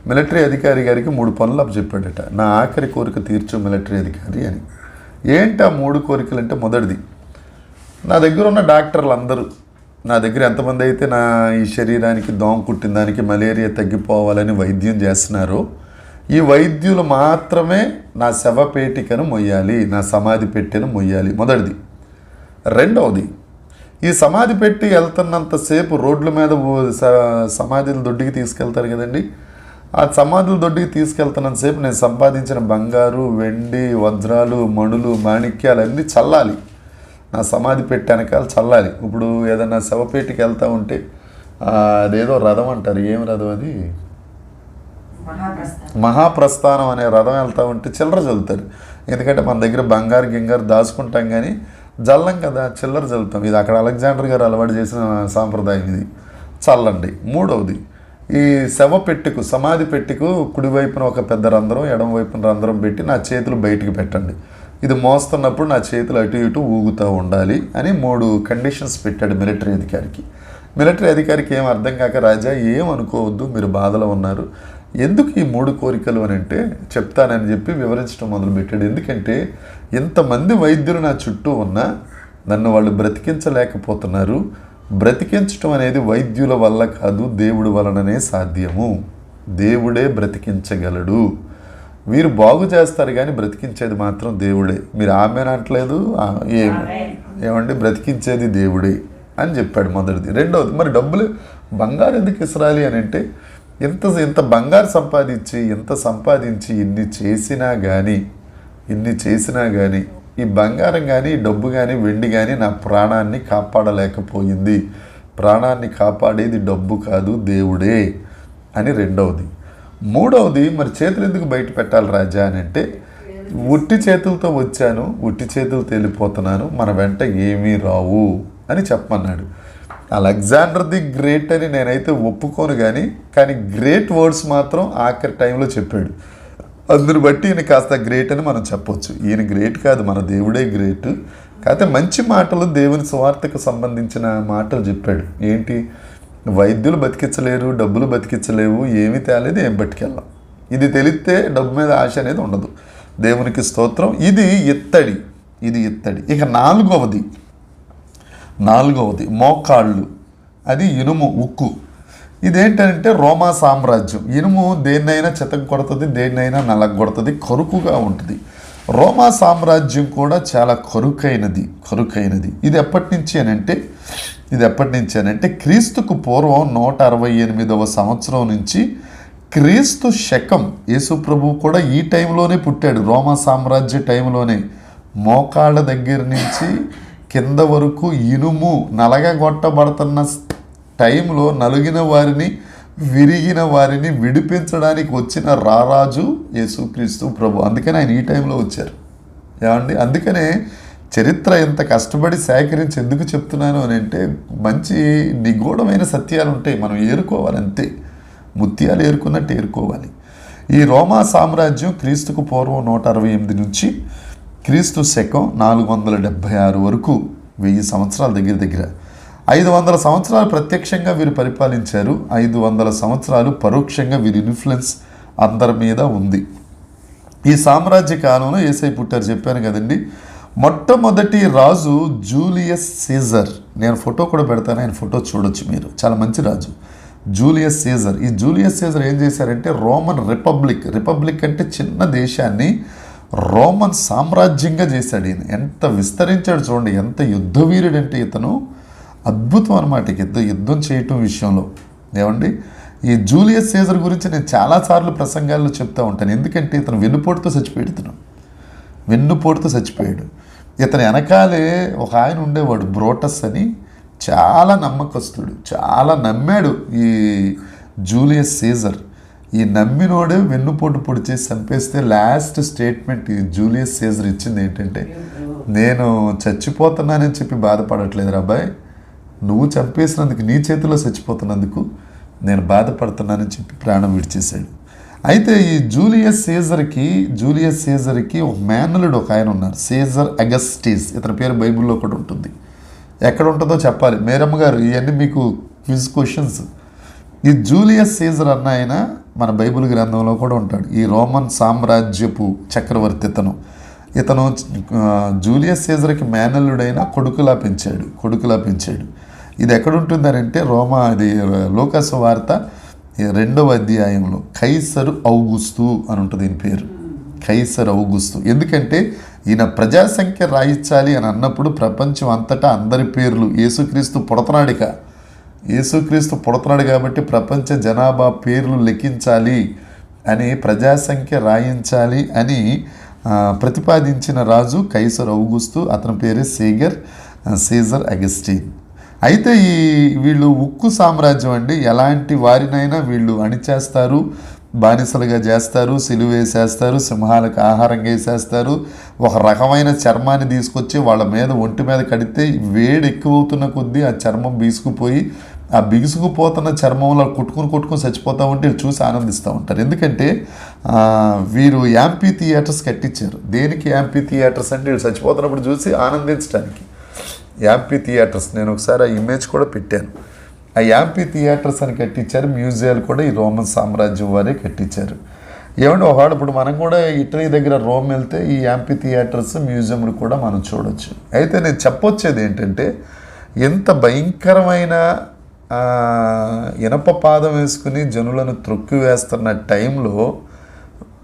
మిలిటరీ అధికారి గారికి 3 పనులు చెప్పాడట. నా ఆఖరి కోరిక తీర్చు మిలిటరీ అధికారి అని. ఏంటి ఆ 3 కోరికలు అంటే, మొదటిది, నా దగ్గర ఉన్న డాక్టర్లు అందరూ నా దగ్గర ఎంతమంది అయితే నా ఈ శరీరానికి దోమ కుట్టిన దానికి మలేరియా తగ్గిపోవాలని వైద్యం చేస్తున్నారో ఈ వైద్యులు మాత్రమే నా శవపేటికను మొయ్యాలి, నా సమాధి పెట్టెను మొయ్యాలి, మొదటిది. రెండవది, ఈ సమాధి పెట్టి వెళ్తున్నంతసేపు రోడ్ల మీద సమాధుల దొడ్డికి తీసుకెళ్తారు కదండి, ఆ సమాధుల దొడ్డికి తీసుకెళ్తున్నంతసేపు నేను సంపాదించిన బంగారు, వెండి, వజ్రాలు, మణులు, మాణిక్యాలు అన్నీ చల్లాలి, నా సమాధి పెట్టి వెనకాల చల్లాలి. ఇప్పుడు ఏదన్నా శవపేటికి వెళ్తూ ఉంటే అదేదో రథం అంటారు, ఏం రథం అది, మహాప్రస్థానం అనే రథం వెళ్తూ ఉంటే చిల్లర చల్లుతారు. ఎందుకంటే మన దగ్గర బంగారు గింగారు దాచుకుంటాం కానీ జల్లం కదా, చిల్లర చల్లుతాం. ఇది అక్కడ అలెగ్జాండర్ గారు అలవాటు చేసిన సాంప్రదాయం, ఇది చల్లండి. మూడవది, ఈ శవపెట్టుకు, సమాధి పెట్టుకు కుడివైపున ఒక పెద్ద రంధ్రం, ఎడమ వైపున రంధ్రం పెట్టి నా చేతులు బయటికి పెట్టండి, ఇది మోస్తున్నప్పుడు నా చేతులు అటు ఇటు ఊగుతూ ఉండాలి అని 3 కండిషన్స్ పెట్టాడు మిలిటరీ అధికారికి. మిలిటరీ అధికారికి ఏం అర్థం కాక, రాజా ఏమనుకోవద్దు, మీరు బాధలో ఉన్నారు, ఎందుకు ఈ 3 కోరికలు అని అంటే చెప్తానని చెప్పి వివరించడం మొదలుపెట్టాడు. ఎందుకంటే ఇంతమంది వైద్యులు నా చుట్టూ ఉన్నా నన్ను వాళ్ళు బ్రతికించలేకపోతున్నారు. బ్రతికించడం అనేది వైద్యుల వల్ల కాదు, దేవుడి వలననే సాధ్యము. దేవుడే బ్రతికించగలడు. వీరు బాగు చేస్తారు కానీ బ్రతికించేది మాత్రం దేవుడే. మీరు ఆమెనట్లేదు, ఏమండి, బ్రతికించేది దేవుడే అని చెప్పాడు మొదటిది. రెండవది, మరి డబ్బులు బంగారు ఎందుకు ఇస్రాలి అని అంటే ఇంత బంగారు సంపాదించి ఇన్ని చేసినా కానీ ఈ బంగారం కానీ డబ్బు కానీ వెండి కానీ నా ప్రాణాన్ని కాపాడలేకపోయింది. ప్రాణాన్ని కాపాడేది డబ్బు కాదు, దేవుడే అని రెండవది. మూడవది, మరి చేతులు ఎందుకు బయట పెట్టాలి రాజా అని అంటే ఉట్టి చేతులతో వచ్చాను, ఉట్టి చేతులతో వెళ్ళిపోతున్నాను, మన వెంట ఏమీ రావు అని చెప్పమన్నాడు. అలెగ్జాండర్ ది గ్రేట్ అని నేనైతే ఒప్పుకోను కానీ గ్రేట్ వర్డ్స్ మాత్రం ఆఖరి టైంలో చెప్పాడు. అందుని బట్టి ఈయన కాస్త గ్రేట్ అని మనం చెప్పొచ్చు. ఈయన గ్రేట్ కాదు, మన దేవుడే గ్రేట్. కాకపోతే మంచి మాటలు, దేవుని సువార్తకు సంబంధించిన మాటలు చెప్పాడు. ఏంటి, వైద్యులు బతికించలేరు, డబ్బులు బతికించలేవు, ఏమీ తేలేదు, ఏం పట్టుకెళ్ళాం. ఇది తెలిస్తే డబ్బు మీద ఆశ అనేది ఉండదు. దేవునికి స్తోత్రం. ఇది ఇత్తడి. ఇక నాలుగవది మోకాళ్ళు, అది ఇనుము, ఉక్కు. ఇదేంటంటే రోమా సామ్రాజ్యం. ఇనుము దేన్నైనా చెతకు కొడుతుంది, దేన్నైనా నలగొడుతుంది, కరుకుగా ఉంటుంది. రోమా సామ్రాజ్యం కూడా చాలా కరుకైనది. ఇది ఎప్పటి నుంచి అనంటే క్రీస్తుకు పూర్వం 168వ సంవత్సరం నుంచి క్రీస్తు శకం, యేసు ప్రభువు కూడా ఈ టైంలోనే పుట్టాడు, రోమా సామ్రాజ్య టైంలోనే. మోకాళ్ళ దగ్గర నుంచి కింద వరకు ఇనుము నలగగొట్టబడుతున్న టైంలో నలుగిన వారిని, విరిగిన వారిని విడిపించడానికి వచ్చిన రారాజు యేసుక్రీస్తు ప్రభు. అందుకని ఆయన ఈ టైంలో వచ్చారు. ఏమండి, అందుకనే చరిత్ర ఎంత కష్టపడి సేకరించి ఎందుకు చెప్తున్నాను అని అంటే మంచి నిగూఢమైన సత్యాలు ఉంటాయి, మనం ఏరుకోవాలి అంతే. ముత్యాలు ఏరుకున్నట్టు ఏరుకోవాలి. ఈ రోమా సామ్రాజ్యం క్రీస్తుకు పూర్వం 168 నుంచి క్రీస్తు శకం 476 వరకు 1000 సంవత్సరాల దగ్గర 500 సంవత్సరాలు ప్రత్యక్షంగా వీరు పరిపాలించారు. 500 సంవత్సరాలు పరోక్షంగా వీరి ఇన్ఫ్లుయెన్స్ అందరి మీద ఉంది. ఈ సామ్రాజ్య కాలంలో యేసయ్య పుట్టారు చెప్పాను కదండి. మొట్టమొదటి రాజు జూలియస్ సీజర్. నేను ఫోటో కూడా పెడతాను, ఆయన ఫోటో చూడొచ్చు మీరు. చాలా మంచి రాజు జూలియస్ సీజర్. ఈ జూలియస్ సీజర్ ఏం చేశారంటే రోమన్ రిపబ్లిక్ అంటే చిన్న దేశాన్ని రోమన్ సామ్రాజ్యంగా చేశాడు. ఈయన ఎంత విస్తరించాడు చూడండి, ఎంత యుద్ధవీరుడు అంటే ఇతను. అద్భుతం అనమాట యుద్ధం చేయటం విషయంలో. ఏమండి, ఈ జూలియస్ సీజర్ గురించి నేను చాలాసార్లు ప్రసంగాల్లో చెప్తూ ఉంటాను. ఎందుకంటే ఇతను వెన్నుపోటుతో చచ్చిపోయాడు. ఇతను వెనకాలే ఒక ఆయన ఉండేవాడు, బ్రోటస్ అని, చాలా నమ్మకస్తుడు, చాలా నమ్మాడు ఈ జూలియస్ సీజర్. ఈ నమ్మినోడే వెన్నుపోటు పొడి చేసి చంపేస్తే లాస్ట్ స్టేట్మెంట్ ఈ జూలియస్ సీజర్ ఇచ్చింది ఏంటంటే, నేను చచ్చిపోతున్నానని చెప్పి బాధపడట్లేదు రాబాయ్, నువ్వు చంపేసినందుకు, నీ చేతిలో చచ్చిపోతున్నందుకు నేను బాధపడుతున్నానని చెప్పి ప్రాణం విడిచేశాడు. అయితే ఈ జూలియస్ సీజర్కి ఒక మేనలుడు ఒక ఆయన ఉన్నారు, సీజర్ అగస్టిస్. ఇతని పేరు బైబిల్లో కూడా ఉంటుంది. ఎక్కడ ఉంటుందో చెప్పాలి మేరమ్మ గారు, ఇవన్నీ మీకు క్విజ్ క్వశ్చన్స్. ఈ జూలియస్ సీజర్ అన్న ఆయన మన బైబిల్ గ్రంథంలో కూడా ఉంటాడు. ఈ రోమన్ సామ్రాజ్యపు చక్రవర్తి ఇతను జూలియస్ సీజర్కి మేనల్లుడైన కొడుకులా పెంచాడు. ఇది ఎక్కడుంటుందనంటే ఇది లూకాసు వార్త 2వ అధ్యాయంలో కైసరు ఔగుస్తు అని ఉంటుంది దీని పేరు, కైసర్ ఔగుస్తు. ఎందుకంటే ఈయన ప్రజాసంఖ్య రాయించాలి అని అన్నప్పుడు ప్రపంచం అంతటా అందరి పేర్లు, యేసుక్రీస్తు పుడుతున్నాడు కాబట్టి ప్రపంచ జనాభా పేర్లు లెక్కించాలి అని, ప్రజాసంఖ్య రాయించాలి అని ప్రతిపాదించిన రాజు కైసర్ ఔగుస్తు. అతని పేరే సీజర్ అగస్టిన్. అయితే వీళ్ళు ఉక్కు సామ్రాజ్యం అండి. ఎలాంటి వారినైనా వీళ్ళు అణిచేస్తారు, బానిసలుగా చేస్తారు, సిలువేసేస్తారు, సింహాలకు ఆహారంగా వేసేస్తారు. ఒక రకమైన చర్మాన్ని తీసుకొచ్చి వాళ్ళ మీద ఒంటి మీద కడితే వేడి ఎక్కువవుతున్న కొద్దీ ఆ చర్మం బీసుకుపోయి ఆ బిగుసుకుపోతున్న చర్మంలో కొట్టుకుని చచ్చిపోతూ ఉంటే వీళ్ళు చూసి ఆనందిస్తూ ఉంటారు. ఎందుకంటే వీరు యాంపీ థియేటర్స్ కట్టించారు. దేనికి యాంపీ థియేటర్స్ అంటే వీళ్ళు చచ్చిపోతున్నప్పుడు చూసి ఆనందించడానికి యాంపీ థియేటర్స్. నేను ఒకసారి ఆ ఇమేజ్ కూడా పెట్టాను. ఆ యాంపీ థియేటర్స్ అని కట్టించారు. మ్యూజియాలు కూడా ఈ రోమన్ సామ్రాజ్యం వారే కట్టించారు. ఏమంటే ఒకవేళ ఇప్పుడు మనం కూడా ఇటలీ దగ్గర రోమ్ వెళ్తే ఈ యాంపీ థియేటర్స్, మ్యూజియంలు కూడా మనం చూడవచ్చు. అయితే నేను చెప్పొచ్చేది ఏంటంటే, ఎంత భయంకరమైన ఇనప పాదం వేసుకుని జనులను త్రొక్కివేస్తున్న టైంలో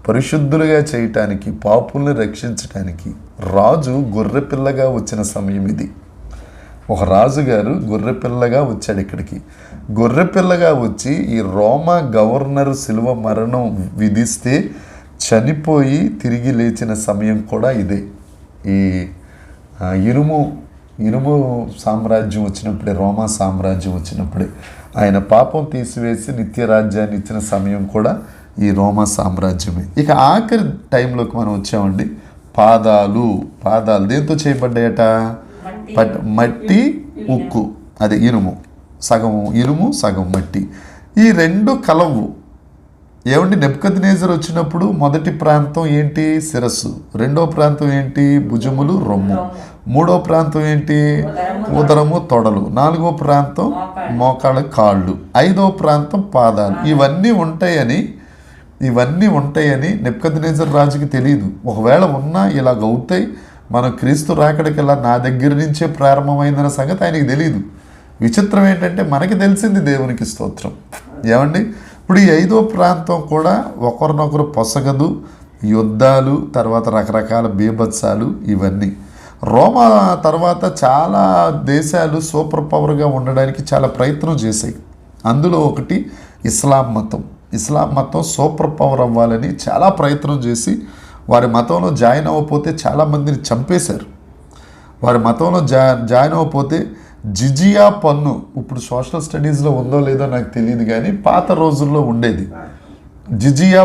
పరిశుద్ధులుగా చేయటానికి, పాపుల్ని రక్షించటానికి రాజు గొర్రెపిల్లగా వచ్చిన సమయం ఇది. ఒక రాజుగారు గొర్రెపిల్లగా వచ్చాడు ఇక్కడికి. గొర్రెపిల్లగా వచ్చి ఈ రోమా గవర్నర్ శిలువ మరణం విధిస్తే చనిపోయి తిరిగి లేచిన సమయం కూడా ఇదే. ఈ ఇనుము సామ్రాజ్యం వచ్చినప్పుడే, రోమా సామ్రాజ్యం వచ్చినప్పుడే ఆయన పాపం తీసివేసి నిత్య రాజ్యాన్ని ఇచ్చిన సమయం కూడా ఈ రోమా సామ్రాజ్యమే. ఇక ఆఖరి టైంలోకి మనం వచ్చామండి. పాదాలు దేంతో చేయబడ్డాయట? మట్టి, ఉక్కు, అదే ఇనుము. సగం ఇనుము, సగం మట్టి. ఈ రెండు కలవు. ఏమండి, నెబుకద్నెజర్ వచ్చినప్పుడు మొదటి ప్రాంతం ఏంటి? శిరస్సు. రెండో ప్రాంతం ఏంటి? భుజములు, రొమ్ము. మూడో ప్రాంతం ఏంటి? ఉదరము, తొడలు. నాలుగో ప్రాంతం మోకాళ్ళ, కాళ్ళు. ఐదో ప్రాంతం పాదాలు. ఇవన్నీ ఉంటాయని నెబుకద్నెజర్ రాజుకి తెలియదు. ఒకవేళ ఉన్నా ఇలాగ అవుతాయి, మన క్రీస్తు రాకడికల్లా నా దగ్గర నుంచే ప్రారంభమైందన్న సంగతి ఆయనకి తెలియదు. విచిత్రం ఏంటంటే మనకి తెలిసింది దేవునికి స్తోత్రం. ఏమండి, ఇప్పుడు ఈ ఐదో ప్రాంతం కూడా ఒకరినొకరు పొసగదు, యుద్ధాలు, తర్వాత రకరకాల బీభత్సాలు, ఇవన్నీ. రోమా తర్వాత చాలా దేశాలు సూపర్ పవర్గా ఉండడానికి చాలా ప్రయత్నం చేశాయి. అందులో ఒకటి ఇస్లాం మతం సూపర్ పవర్ అవ్వాలని చాలా ప్రయత్నం చేసి వారి మతంలో జాయిన్ అవ్వకపోతే చాలామందిని చంపేశారు. వారి మతంలో జాయిన్ అవ్వకపోతే జిజియా పన్ను, ఇప్పుడు సోషల్ స్టడీస్లో ఉందో లేదో నాకు తెలియదు కానీ పాత రోజుల్లో ఉండేది జిజియా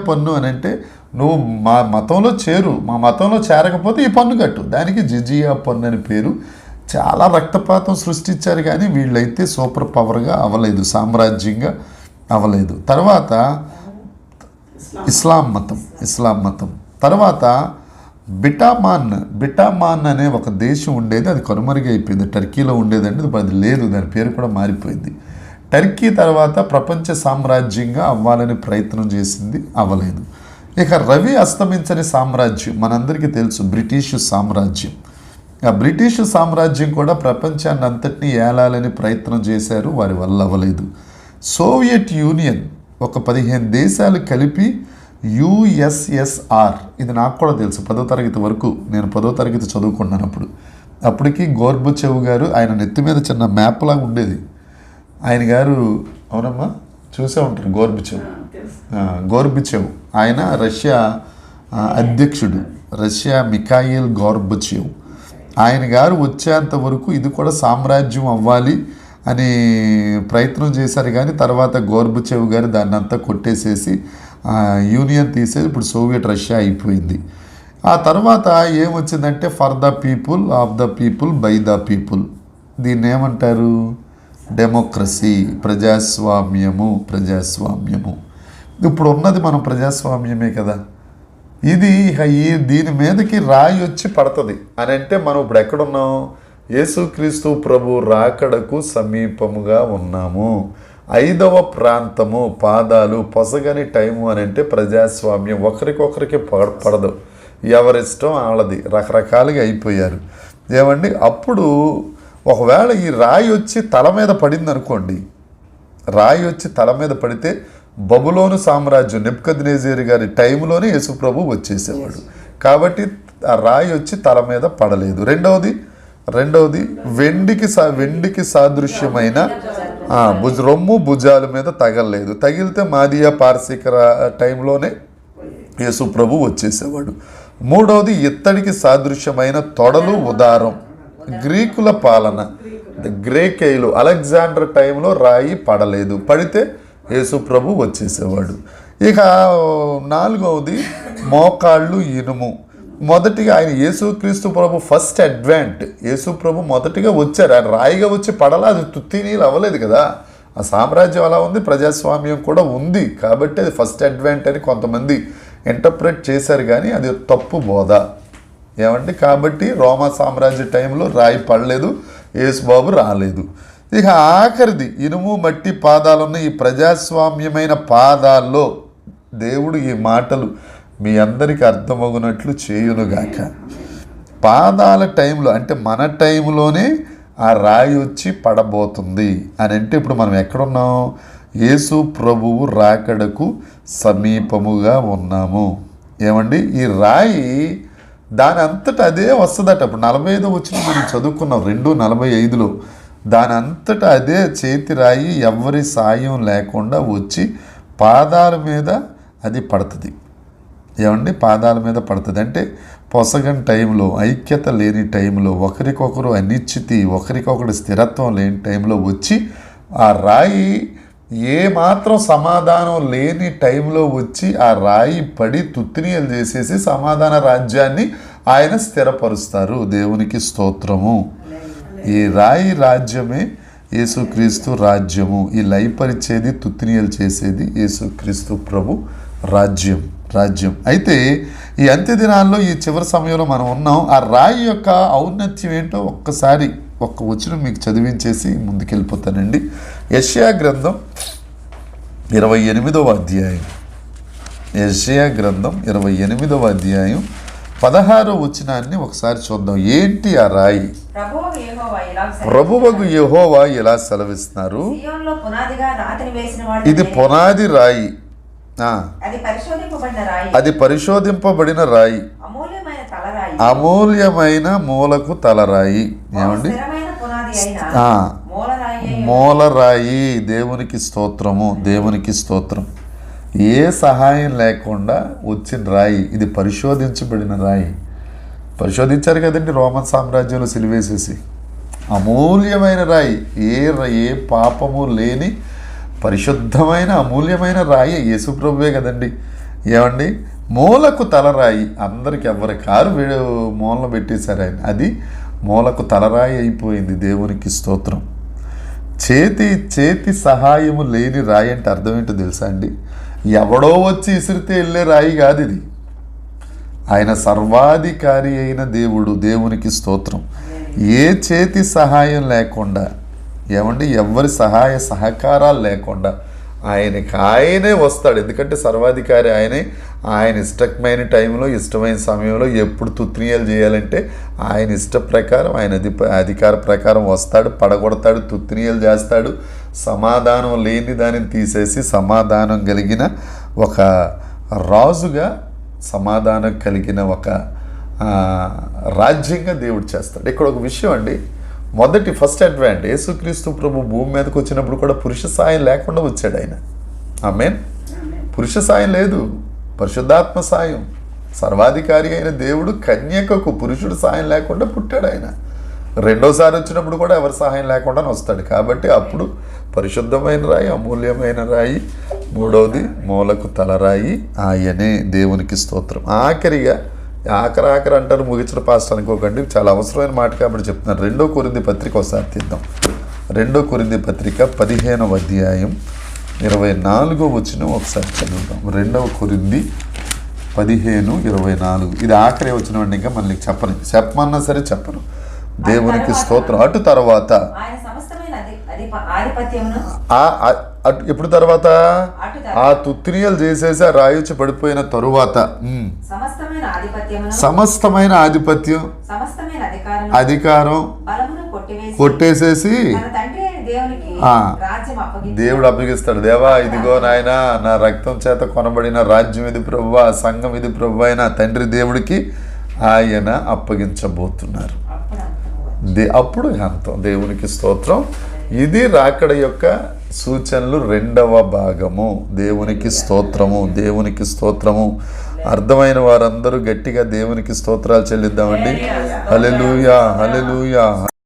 పన్ను అని అంటే, నువ్వు మా మతంలో చేరు, మా మతంలో చేరకపోతే ఈ పన్ను కట్టు, దానికి జిజియా పన్ను అని పేరు. చాలా రక్తపాతం సృష్టించారు కానీ వీళ్ళైతే సూపర్ పవర్గా అవ్వలేదు, సామ్రాజ్యంగా అవ్వలేదు. తర్వాత ఇస్లాం మతం. తర్వాత బిటామాన్ అనే ఒక దేశం ఉండేది, అది కనుమరుగైపోయింది. టర్కీలో ఉండేదండి, అది లేదు, దాని పేరు కూడా మారిపోయింది. టర్కీ తర్వాత ప్రపంచ సామ్రాజ్యంగా అవ్వాలని ప్రయత్నం చేసింది, అవ్వలేదు. ఇక రవి అస్తమించని సామ్రాజ్యం మనందరికీ తెలుసు, బ్రిటిషు సామ్రాజ్యం. ఆ బ్రిటిషు సామ్రాజ్యం కూడా ప్రపంచాన్ని అంతటినీ ఏలాలని ప్రయత్నం చేశారు, వారి వల్ల అవ్వలేదు. సోవియట్ యూనియన్ ఒక 15 దేశాలు కలిపి USSR, ఇది నాకు కూడా తెలుసు. 10వ తరగతి వరకు, నేను 10వ తరగతి చదువుకున్నాను అప్పటికి గోర్బచేవ్ గారు, ఆయన నెత్తి మీద చిన్న మ్యాప్ లాగా ఉండేది. ఆయన గారు, అవునమ్మా చూసే ఉంటారు, గోర్బచేవ్ ఆయన రష్యా అధ్యక్షుడు, రష్యా మిఖాయిల్ గోర్బచేవ్. ఆయన గారు వచ్చేంత వరకు ఇది కూడా సామ్రాజ్యం అవ్వాలి అని ప్రయత్నం చేశారు కానీ తర్వాత గోర్బచేవ్ గారు దాన్ని అంతా కొట్టేసేసి యూనియన్ తీసేది ఇప్పుడు సోవియట్ రష్యా అయిపోయింది. ఆ తర్వాత ఏమొచ్చిందంటే for the people, of the people, by the people. దీన్ని ఏమంటారు? డెమోక్రసీ, ప్రజాస్వామ్యము. ఇప్పుడు ఉన్నది మనం ప్రజాస్వామ్యమే కదా. ఇది దీని మీదకి రాయి వచ్చి పడుతుంది అని అంటే మనం ఇప్పుడు ఎక్కడున్నాం? యేసుక్రీస్తు ప్రభు రాకడకు సమీపముగా ఉన్నాము. 5వ ప్రాంతము, పాదాలు, పొసగని టైము అని అంటే ప్రజాస్వామ్యం. ఒకరికొకరికి పడదు, ఎవరిష్టం వాళ్ళది, రకరకాలుగా అయిపోయారు. ఏమండి, అప్పుడు ఒకవేళ ఈ రాయి వచ్చి తల మీద పడింది అనుకోండి, రాయి వచ్చి తల మీద పడితే బబులోను సామ్రాజ్యం నెబుకద్నెజరు గారి టైంలోనే యేసుప్రభు వచ్చేసేవాడు. కాబట్టి ఆ రాయి వచ్చి తల మీద పడలేదు. రెండవది వెండికి సాదృశ్యమైన రొమ్ము భుజాల మీద తగలలేదు. తగిలితే మాదియా పార్సిక టైంలోనే యేసుప్రభు వచ్చేసేవాడు. మూడవది ఇత్తడికి సాదృశ్యమైన తొడలు ఉదారం. గ్రీకుల పాలన గ్రేకేయులు అలెగ్జాండర్ టైంలో రాయి పడలేదు, పడితే యేసుప్రభు వచ్చేసేవాడు. ఇక నాలుగవది మోకాళ్ళు ఇనుము. మొదటిగా ఆయన యేసుక్రీస్తు ప్రభు ఫస్ట్ అడ్వాంట్. యేసుప్రభు మొదటిగా వచ్చారు, ఆయన రాయిగా వచ్చి పడలా, అది తుత్తి నీళ్ళు అవ్వలేదు కదా. ఆ సామ్రాజ్యం అలా ఉంది, ప్రజాస్వామ్యం కూడా ఉంది, కాబట్టి అది ఫస్ట్ అడ్వాంట్ అని కొంతమంది ఇంటర్ప్రెట్ చేశారు, కానీ అది తప్పు బోధ. ఏమండి, కాబట్టి రోమా సామ్రాజ్య టైంలో రాయి పడలేదు, యేసుబాబు రాలేదు. ఇక ఆఖరిది ఇనుము మట్టి పాదాలున్న ఈ ప్రజాస్వామ్యమైన పాదాల్లో దేవుడు ఈ మాటలు మీ అందరికీ అర్థమగునట్లు చేయునుగాక. పాదాల టైంలో అంటే మన టైంలోనే ఆ రాయి వచ్చి పడబోతుంది అని అంటే ఇప్పుడు మనం ఎక్కడున్నాం? యేసు ప్రభువు రాకడకు సమీపముగా ఉన్నాము. ఏమండి, ఈ రాయి దాని అంతటా అదే వస్తుందట. ఇప్పుడు 45 వచ్చిన మనం చదువుకున్నాం 2:45లో. దాని అంతటా అదే చేతి రాయి ఎవరి సాయం లేకుండా వచ్చి పాదాల మీద అది పడుతుంది. ఏమండి, పాదాల మీద పడుతుంది అంటే పొసగని టైంలో, ఐక్యత లేని టైంలో, ఒకరికొకరు అనిశ్చితి, ఒకరికొకరు స్థిరత్వం లేని టైంలో వచ్చి ఆ రాయి ఏమాత్రం సమాధానం లేని టైంలో వచ్చి ఆ రాయి పడి తుత్తినీయలు చేసేసి సమాధాన రాజ్యాన్ని ఆయన స్థిరపరుస్తారు. దేవునికి స్తోత్రము. ఈ రాయి రాజ్యమే యేసుక్రీస్తు రాజ్యము. ఈ లయపరిచేది, తుత్తినీయలు చేసేది యేసుక్రీస్తు ప్రభు రాజ్యం. అయితే ఈ అంత్య దినాల్లో ఈ చివరి సమయంలో మనం ఉన్నాం. ఆ రాయి యొక్క ఔన్నత్యం ఏంటో ఒక్కసారి ఒక్క వచనం మీకు చదివించేసి ముందుకెళ్ళిపోతానండి. యెషయా గ్రంథం 28వ అధ్యాయం. యెషయా గ్రంథం 28వ అధ్యాయం 16వ వచనాన్ని ఒకసారి చూద్దాం. ఏంటి ఆ రాయి? ప్రభువగు యెహోవా ఇలా సెలవిస్తున్నారు, ఇది పునాది రాయి, అది పరిశోధింపబడిన రాయి, అమూల్యమైన మూలకు తలరాయి. ఏమండి, మూలరాయి. దేవునికి స్తోత్రము, దేవునికి స్తోత్రం. ఏ సహాయం లేకుండా వచ్చిన రాయి, ఇది పరిశోధించబడిన రాయి. పరిశోధించారు కదండి రోమన్ సామ్రాజ్యంలో సిలువేసేసి. అమూల్యమైన రాయి, ఏ పాపము లేని పరిశుద్ధమైన అమూల్యమైన రాయి యేసుప్రభువే కదండి. ఏమండి, మూలకు తలరాయి. అందరికి ఎవరి కారు మూలను పెట్టేశారు ఆయన, అది మూలకు తలరాయి అయిపోయింది. దేవునికి స్తోత్రం. చేతి సహాయము లేని రాయి అంటే అర్థం ఏంటో తెలుసా అండి? ఎవడో వచ్చి ఇసిరితే వెళ్ళే రాయి కాదు ఇది. ఆయన సర్వాధికారి అయిన దేవుడు. దేవునికి స్తోత్రం. ఏ చేతి సహాయం లేకుండా, ఏమండి, ఎవరి సహాయ సహకారాలు లేకుండా ఆయనే వస్తాడు. ఎందుకంటే సర్వాధికారి ఆయనే. ఆయన ఇష్టమైన టైంలో, ఇష్టమైన సమయంలో ఎప్పుడు తుత్తినీయలు చేయాలంటే ఆయన ఇష్ట ప్రకారం, ఆయన అధికార ప్రకారం వస్తాడు, పడగొడతాడు, తుత్తినీయలు చేస్తాడు. సమాధానం లేని దానిని తీసేసి సమాధానం కలిగిన ఒక రాజుగా, సమాధానం కలిగిన ఒక రాజ్యంగా దేవుడు చేస్తాడు. ఇక్కడ ఒక విషయం అండి, ఫస్ట్ అడ్వాంట్ యేసుక్రీస్తు ప్రభు భూమి మీదకి వచ్చినప్పుడు కూడా పురుష సాయం లేకుండా వచ్చాడు ఆయన. ఆమేన్. పురుష సాయం లేదు, పరిశుద్ధాత్మ సాయం. సర్వాధికారి అయిన దేవుడు కన్యకకు పురుషుడు సాయం లేకుండా పుట్టాడు ఆయన. రెండోసారి వచ్చినప్పుడు కూడా ఎవరి సహాయం లేకుండానే వస్తాడు. కాబట్టి అప్పుడు పరిశుద్ధమైన రాయి, అమూల్యమైన రాయి. మూడవది మూలకు తలరాయి ఆయనే. దేవునికి స్తోత్రం. ఆఖరి అంటారు, ముగించిన పాస్ట్ అనుకోకండి, చాలా అవసరమైన మాట కాబట్టి చెప్తున్నారు. 2 కొరింథీ పత్రిక ఒకసారి తీద్దాం. 2 కొరింథీ పత్రిక 15వ అధ్యాయం 24వ వచనం ఒకసారి చదువుతాం. 2 కొరింథీ 15:24. ఇది ఆఖరి వచనం అండి, ఇంకా మళ్ళీ చెప్పమన్నా సరే చెప్పను. దేవునికి స్తోత్రం. అటు తర్వాత ఎప్పుడు తర్వాత ఆ తుత్తినీయలు చేసేసి ఆ రాయొచ్చి పడిపోయిన తరువాత సమస్తమైన ఆధిపత్యం, అధికారం కొట్టేసేసి దేవుడు అప్పగిస్తాడు. దేవా ఇదిగో నాయన, నా రక్తం చేత కొనబడిన రాజ్యం ఇది ప్రభువా, సంఘం ఇది ప్రభు అయిన తండ్రి దేవుడికి ఆయన అప్పగించబోతున్నారు. అప్పుడు అంతం. దేవునికి స్తోత్రం. ఇది రాకడ యొక్క సూచనలు 2వ భాగము. దేవునికి స్తోత్రము, దేవునికి స్తోత్రము. అర్థమైన వారందరూ గట్టిగా దేవునికి స్తోత్రాలు చెల్లిద్దామండి. హల్లెలూయా, హల్లెలూయా.